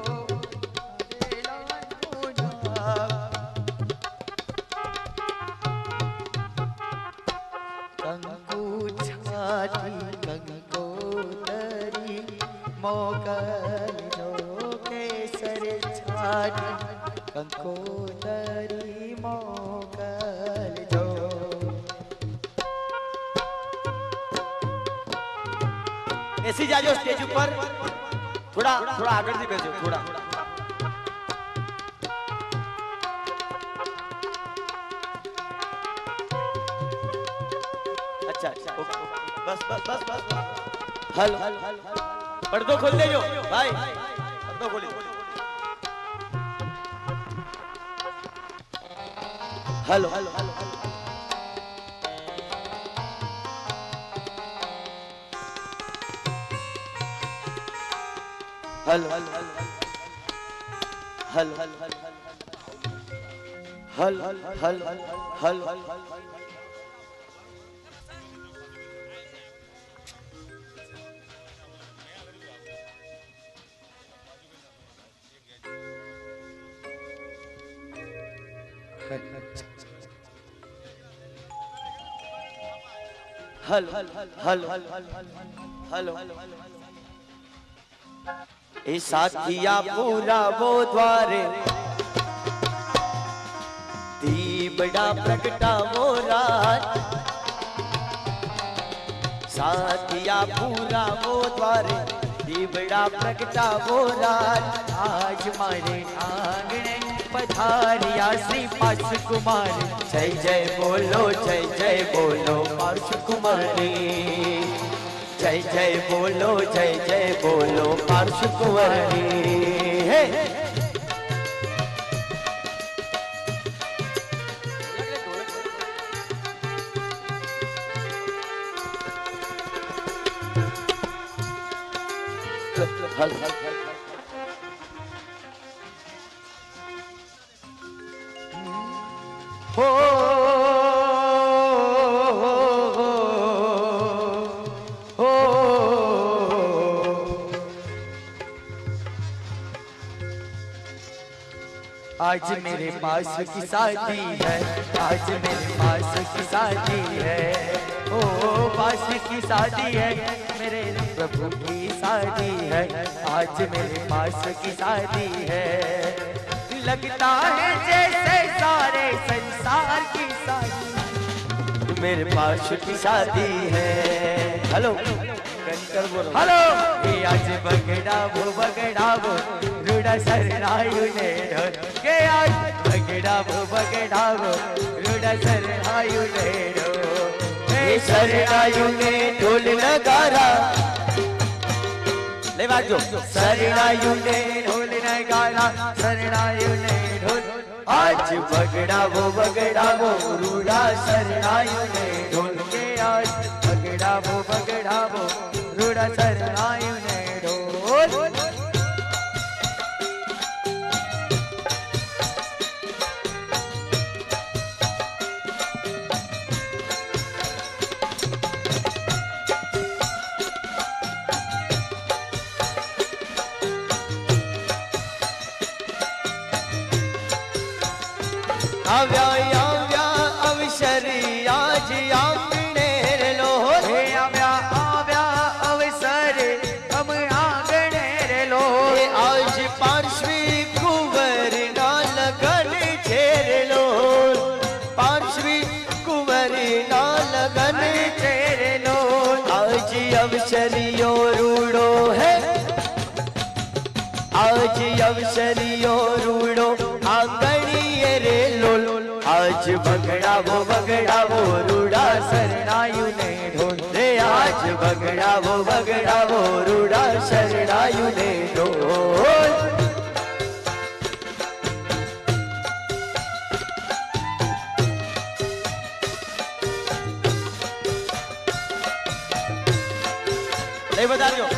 Speaker 6: કંકુ છાટી કંકોતરી મોગલીનો, કેસર છાટી કંકોતરી મોગલીનો. બેસી જાજો સ્ટેજ ઉપર, થોડા થોડા આગળથી બેસો થોડા. अच्छा ओके बस बस बस बस हल पर्दो खोल देજો भाई, पर्दो खोली. हेलो हेलो हल हल हल हल हल हल हल हल हल ए साथिया पूरा वो द्वारे दीबड़ा प्रगटा वो रात, साथिया पूरा वो द्वारे दीबड़ा प्रगटा वो रात. आज मारे आंगणे पधारिया श्री पार्श कुमार, जय जय बोलो पार्श कुमारी, जय जय बोलो पार्श्व कुंवरी हे हो आज मेरे पास की शादी है, आज मेरे पास की शादी है, ओ पास की शादी है, मेरे प्रभु की शादी है, आज मेरे पास की शादी है। लगता है जैसे सारे संसार की शादी मेरे पास की शादी है। हेलो हेलो ये आज बगड़ावो रूड़ा शरणायु ने ढोल के आज बगड़ावो रूड़ा शरणायु ने ढोल हे शरणायु ने ढोल नगारा ले बाजो शरणायु ने ढोल नगारा शरणायु ने ढोल आज बगड़ावो रूड़ा शरणायु ने ढोल के आज बगड़ावो रूड़ा शरणायु ने ढोल आव्या अवसरी आज आंगणे लो हे आव्या अवसरे हम आंगणे लो आज पार्श्वी कुंवर ना लगन छेर लो पार्श्वी कुंवर ना लगन छेर लो आज अवसरियो रूड़ो है आज अवसरियो रूड़ो आंगणीय रे लोल आज बगड़ावो रूड़ा शरणायु ने ढोल रे आज बगड़ावो रूड़ा शरणायु ने ढोल नहीं बता रही हो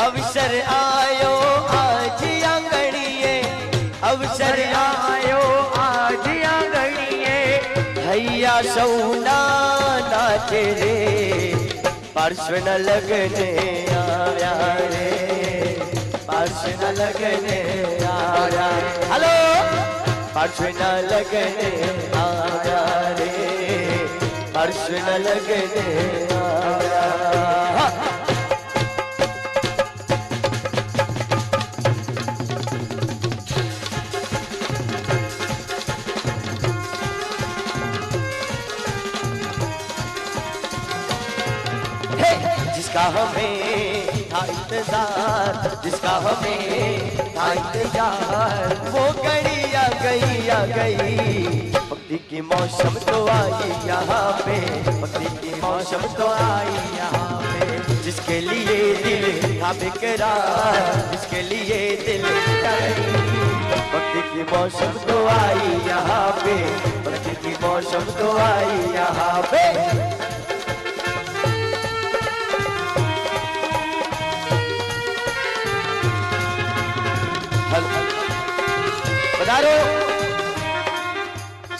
Speaker 6: अवसर आयो आज आंगणीए अवसर आयो आज आंगणीए हैया सौना नाचे रे पार्श्व न लगने आया रे पार्श्व न लगने आया हेलो पार्श्व न लगने आया रे पार्श्व न लगने आया जिसका हमें था इंतजार जिसका हमें था इंतजार वो घड़ी आ गई भक्ति की मौसम तो आई यहाँ पे भक्ति की मौसम तो आई यहाँ पे जिसके लिए दिल था बेकरार जिसके लिए दिल भक्ति की मौसम तो आई यहाँ पे भक्ति की मौसम तो आई यहाँ पे વધારો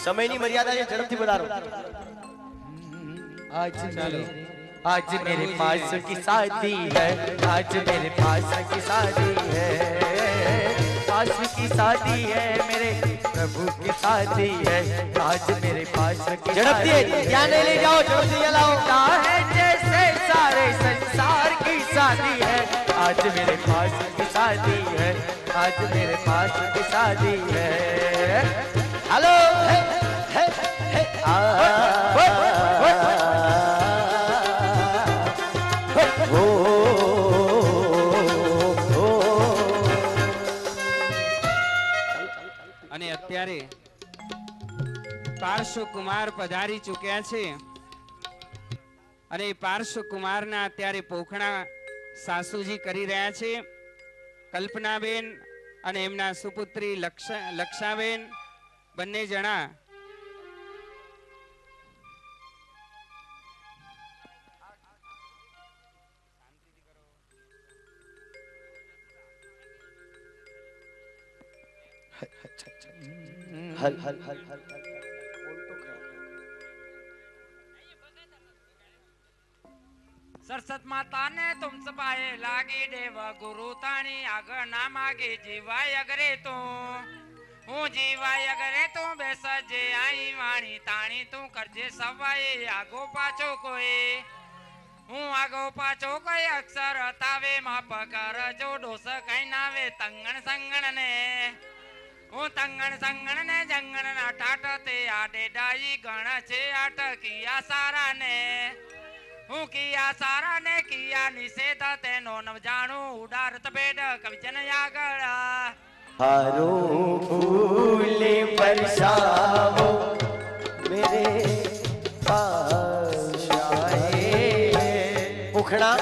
Speaker 6: સમયની મર્યાદા છે ઝડપથી વધારો आज मेरे पास की शादी है आज मेरे पास की शादी है पास की शादी है मेरे प्रभु की शादी है आज मेरे पास की झड़पती ध्यान नहीं ले जाओ झड़पती जलाओ है जैसे सारे संसार की शादी है आज मेरे पास की शादी है आज मेरे पास की शादी है हेलो
Speaker 1: અત્યારે પાર્શ્વકુમાર પધારી ચૂક્યા છે અને પાર્શ્વકુમારના અત્યારે પોખણા સાસુજી કરી રહ્યા છે. કલ્પનાબેન અને એમના સુપુત્રી લક્ષાબેન બંને જણા
Speaker 6: हल हल हल हल
Speaker 10: सरस्वत माता ने तुम सपाए लागी देव गुरु ताणी आग ना मागे जीवाय अगरे तू हूँ जीवाय अगरे तू बेसजे आई वाणी ताणी तू करजे सवाए आगो पाछो कोई हूँ आगो पाछो कोई अक्षर तावे माप कर जो डोस कई नावे तंगण संगण ने हूँ तंगण संगण ने जंगण ना टाट ते आडे डाई गण छे आट किया सारा ने हूँ किया सारा ने किया निषेध तेनो न जाणू उडारत बेड कविजन यागड़ा
Speaker 6: हारो फूले बरसाओ मेरे पास आए उखड़ा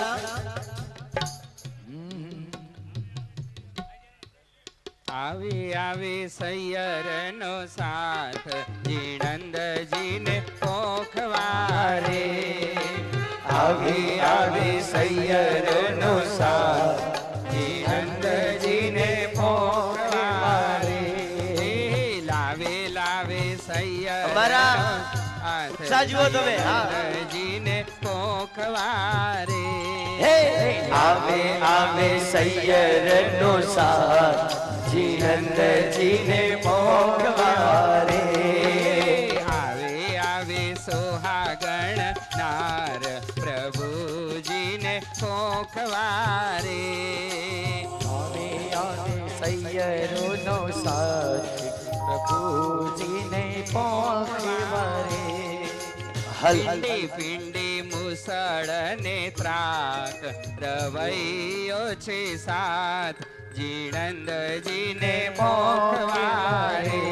Speaker 1: आवे आवे सैयर नो साथ जीनंद जी ने पोखवारे आवे आवे सैयर नो साथ जीनंद जी ने पोखवारे लावे लावे सैयर
Speaker 6: हमारा साजुओ तो में
Speaker 1: जी ने पोखवारे
Speaker 6: आवे आवे सैयर नो साथ जीनंद जी ने पोखवारे
Speaker 1: आवे आवे सोहागण नार प्रभु जी ने पोखवारे
Speaker 6: आवे आवे सैयरो नो साथ प्रभु जी ने पोखवारे
Speaker 1: पिंडी पिंडी मुसळ ने त्राक रवैयो छे साथ जीनंद जी ने पोखवारे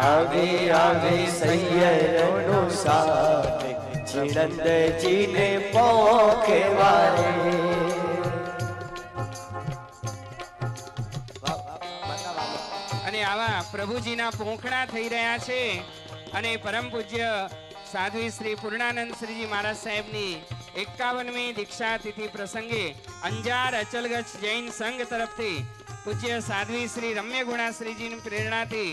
Speaker 6: आवे आवे सैयरो नो साथ जीनंद जी ने पोखवारे
Speaker 1: અને આવા પ્રભુજીના પોખણા થઈ રહ્યા છે અને પરમ પૂજ્ય સાધ્વી શ્રી પૂર્ણાનંદ શ્રીજી મહારાજ સાહેબની 51મી દીક્ષા તિથિ પ્રસંગે અંજાર અચલગઢ જૈન સંઘ તરફથી પૂજ્ય સાધ્વી શ્રી રમ્ય ગુણાશ્રીજીની પ્રેરણાથી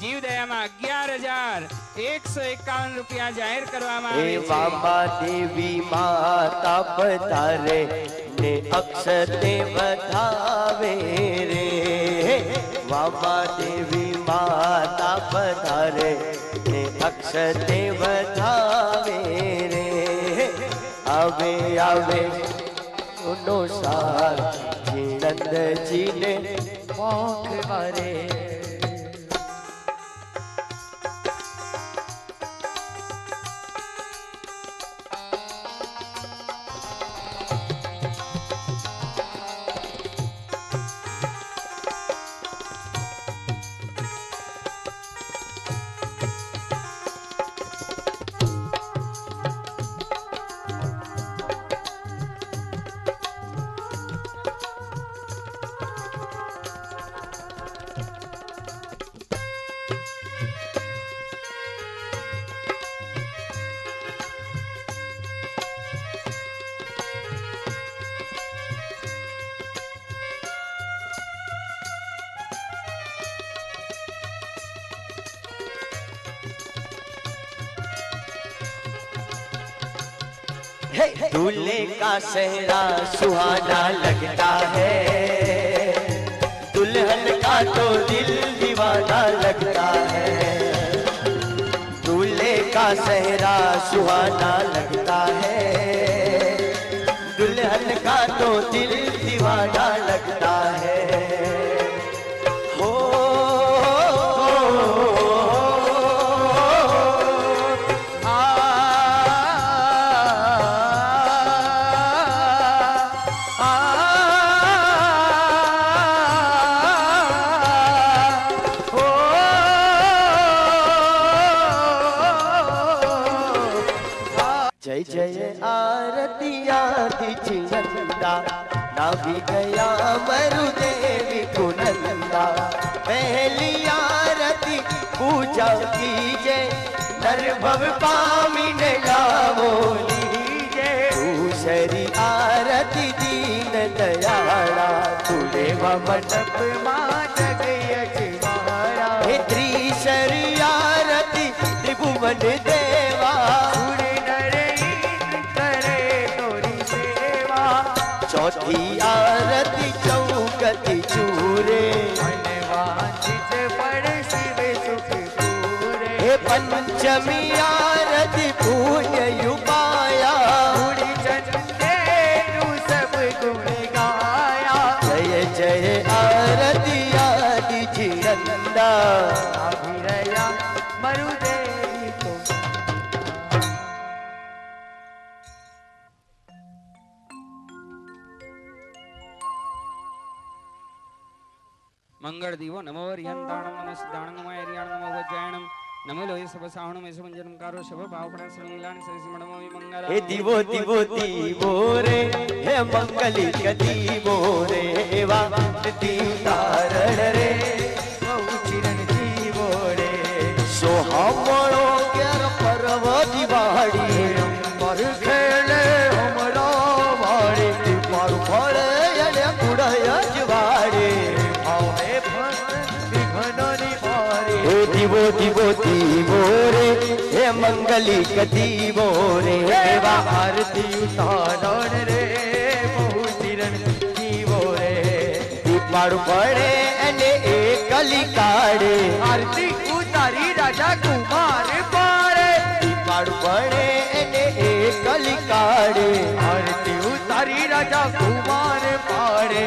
Speaker 1: જીવદયામાં 11,151 રૂપિયા જાહેર કરવામાં આવે છે.
Speaker 6: बाबा देवी माता पधारे ने अक्षते बधावे रे बाबा देवी माता पधारे ने अक्षते बधावे रे आवे आवे उनो सार जीनंद जी ने पोखवारे दूल्हे का सेहरा सुहाना लगता है दुल्हन का तो दिल दीवाना लगता है दूल्हे का सेहरा सुहाना लगता है दुल्हन का तो दिल दीवाना लगता है Oh जय जय आरती आदि नंदा नाभि गया मरुदेवी कुनंदा पहली आरती पूजा कीजे नर भव पामिने लावो लीजे दूसरी आरती दीन दयाला तुले मंडप मा जग यजमाना हे त्रिशरी आरती त्रिभुवन देवा चौथी आरती चौकती चूरे हे पंचमी आरती पुण्य युगाया सब गुण गाया जय जय आरती आदि जिनंदा अभिरया मरुदेवी को
Speaker 1: મંગળ દીવો નમો હરિયંતાણમ નમઃ સિદ્ધાણમ નમઃ હરિયાણમ નમઃ વજ્જાયણમ નમો લોય સભ સાવણમ એસ મંજનમ કારો સભ ભાવપણા સર્વંગલાન સરસિમણમો વિમંગલ
Speaker 6: हे दिवो दिवो दिवो रे हे मंगलिक दिवो रे वा दीवतारण रे बहुचिरण दिवो रे सोहामणो क्यार पर्व दिवाड़ी पर खेले हमरो वाड़ी मारू फळे अने कुड़य जवाड़ी भावे विघ्ननी भारी हे दिवो दिवो दिवो रे हे मंगलिक दिवो रे वा आरती उतारण रे बहुचिरण दिवो रे दीपाड़ू पड़े अने एकली काढ़े आरती उतारी राजा कुमार पाड़े दीपाड़ू पड़े अने एकली काढ़े आरती उतारी राजा कुमार पाड़े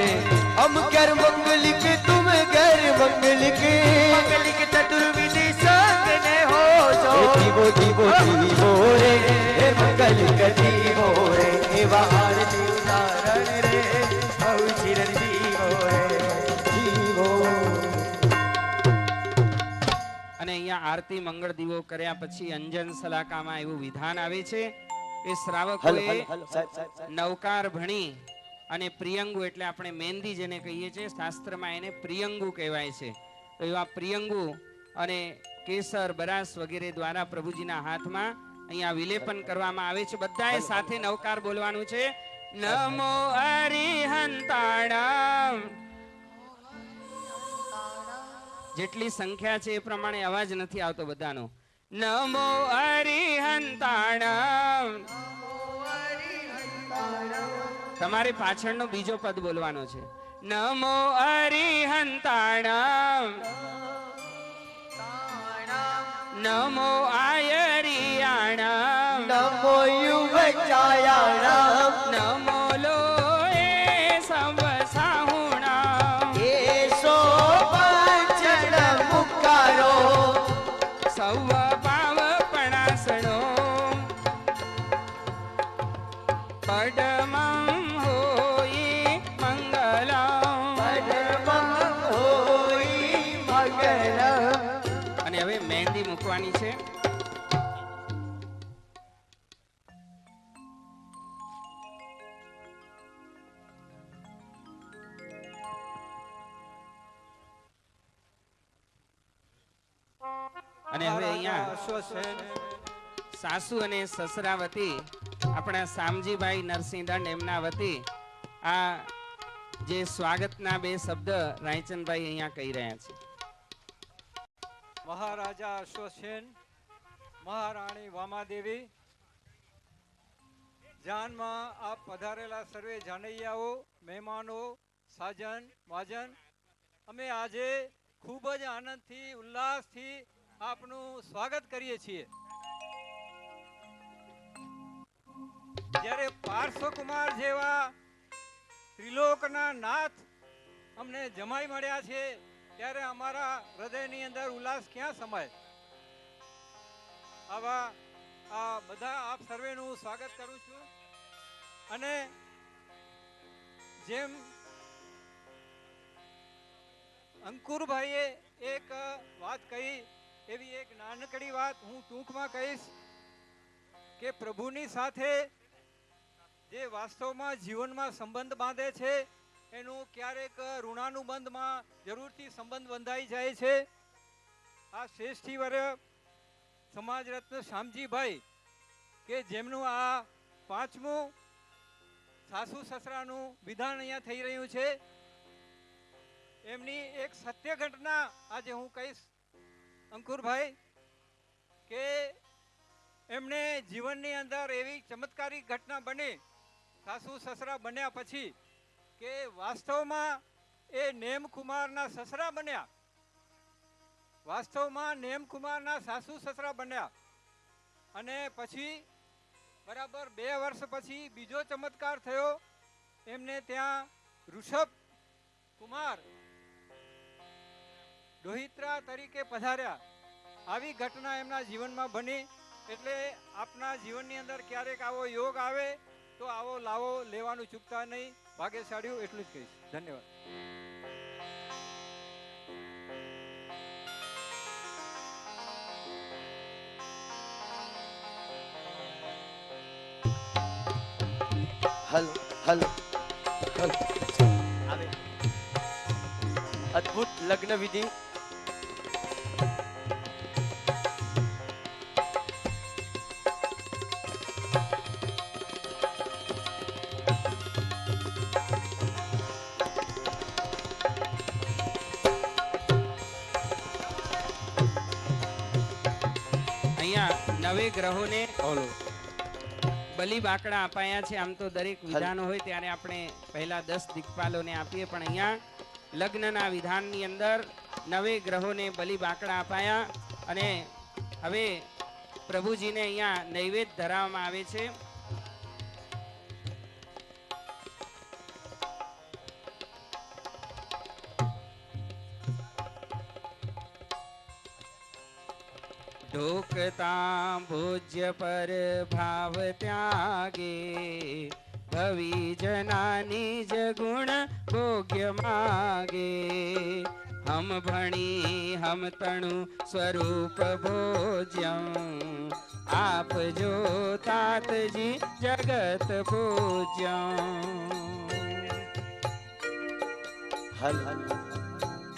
Speaker 6: हम कर मंगलिक तुम कर मंगलिक मंगलिक चतुर्विधि संग ने हो जो दिवो दिवो दिवो रे हे मंगलिक दिवो रे एवा आरती उतारण रे बहुचिरण दिवो रे दिवो
Speaker 1: અને અહીંયા આરતી મંગળ દીવો કર્યા પછી અંજન સલાકામાં એવું વિધાન આવે છે કે શ્રાવકોએ નવકાર ભણી અને પ્રિયંગુ એટલે આપણે મહેંદી જેને કહીએ છીએ શાસ્ત્રમાં એને પ્રિયંગુ કહેવાય છે તો એવા પ્રિયંગુ અને કેસર બરાસ વગેરે દ્વારા પ્રભુજીના હાથમાં અહીંયા વિલેપન કરવામાં આવે છે બધાએ સાથે નવકાર બોલવાનું છે નમો હરિહંતાણમ જેટલી સંખ્યા છે એ પ્રમાણે અવાજ નથી આવતો બધાનો નમો હરિહંતાણમ તમારે પાછળનો બીજો પદ બોલવાનો છે નમો હરિહંતાણમ નમો આયરિયાણમ
Speaker 6: नमो युवचायाणाम
Speaker 1: નમો લોએ સંવસાહુણામ
Speaker 6: येसो पंचण मुकारो
Speaker 1: સૌ પાવપણાસણો પડમં હોઈ મંગલમ
Speaker 6: परमं होई मंगलम
Speaker 1: અને હવે મહેંદી મૂકવાની છે અને હવે અહીંયા સાસુ અને સસરા વતી આપણા સામજીભાઈ નરસિંહદંડ એમના વતી આ જે સ્વાગતના બે શબ્દ રાયચંદભાઈ અહીંયા કહી રહ્યા છે
Speaker 11: મહારાજા અશ્વસેન મહારાણી વામાદેવી જાનમાં આપ પધારેલા સર્વે જાનૈયાઓ મહેમાનો સાજન માજન અમે આજે ખૂબ જ આનંદથી ઉલ્લાસથી આપનું સ્વાગત કરીએ છીએ જ્યારે પાર્શ્વકુમાર જેવા ત્રિલોકના નાથ અમને જમાઈ મળ્યા છે ત્યારે અમારા હૃદયની અંદર ઉલ્લાસ ક્યાં સમાય આવા આ બધા આપ સર્વેનું સ્વાગત કરું છું અને જેમ અંકુરભાઈએ એક વાત કહી એવી એક નાનકડી વાત હું ટૂંકમાં કહીશ કે પ્રભુની સાથે જે વાસ્તવમાં જીવનમાં સંબંધ બાંધે છે એનું ક્યારેક ઋણાનુબંધમાં જરૂરથી સંબંધ બંધાઈ જાય છે. આ શ્રેષ્ઠીવર્ય સમાજ રત્ન શ્યામજીભાઈ કે જેમનું આ 5મું સાસુ સસરાનું વિધાન અહીંયા થઈ રહ્યું છે, એમની એક સત્ય ઘટના આજે હું કહીશ અંકુરભાઈ, કે એમને જીવનની અંદર એવી ચમત્કારિક ઘટના બની સાસુ સસરા બન્યા પછી કે વાસ્તવમાં એ નેમકુમારના સસરા બન્યા, વાસ્તવમાં નેમકુમારના સાસુ સસરા બન્યા. અને પછી બરાબર 2 વર્ષ પછી બીજો ચમત્કાર થયો. એમને ત્યાં ઋષભ કુમાર ડોહિત્રા તરીકે પધાર્યા. આવી ઘટના એમના જીવનમાં બની. એટલે આપના જીવનની અંદર ક્યારેક આવો યોગ આવે તો આવો લાવો લેવાનું ચૂકતા નહીં. ભાગ્યશાળીઓ એટલું જ કહીશ. ધન્યવાદ.
Speaker 6: હલ હલ હલ આવે અદ્ભુત લગ્ન વિધિ.
Speaker 1: નવે ગ્રહોને બલિ બાકડા અપાયા છે. આમ તો દરેક વિધાનો હોય ત્યારે આપણે પહેલા 10 દિક્પાલોને આપીએ, પણ અહીંયા લગ્નના વિધાનની અંદર 9 ગ્રહોને બલિ બાકડા અપાયા અને હવે પ્રભુજીને અહીંયા નૈવેદ્ય ધરાવવામાં આવે છે. ઢોકતા ભોજ્ય પર ભાવ ત્યાગે ભવી જનાની જ ગુણ ભોગ્ય માગે. હમ ભણી હમ તણુ સ્વરૂપ ભોજ્યમ આપજો તાતજી જગત પૂજ્યમ.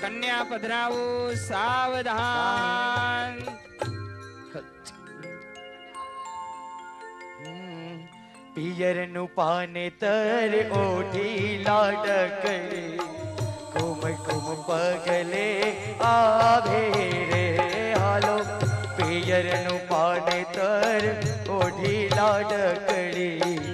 Speaker 1: કન્યા પધરાવો સાવધાન.
Speaker 6: પિયરનું પાને તર ઓઢી લાડકડી કુમ કુમ પગલે આવે રે હાલો. પિયરનું પાને તર ઓઢી લાડકડી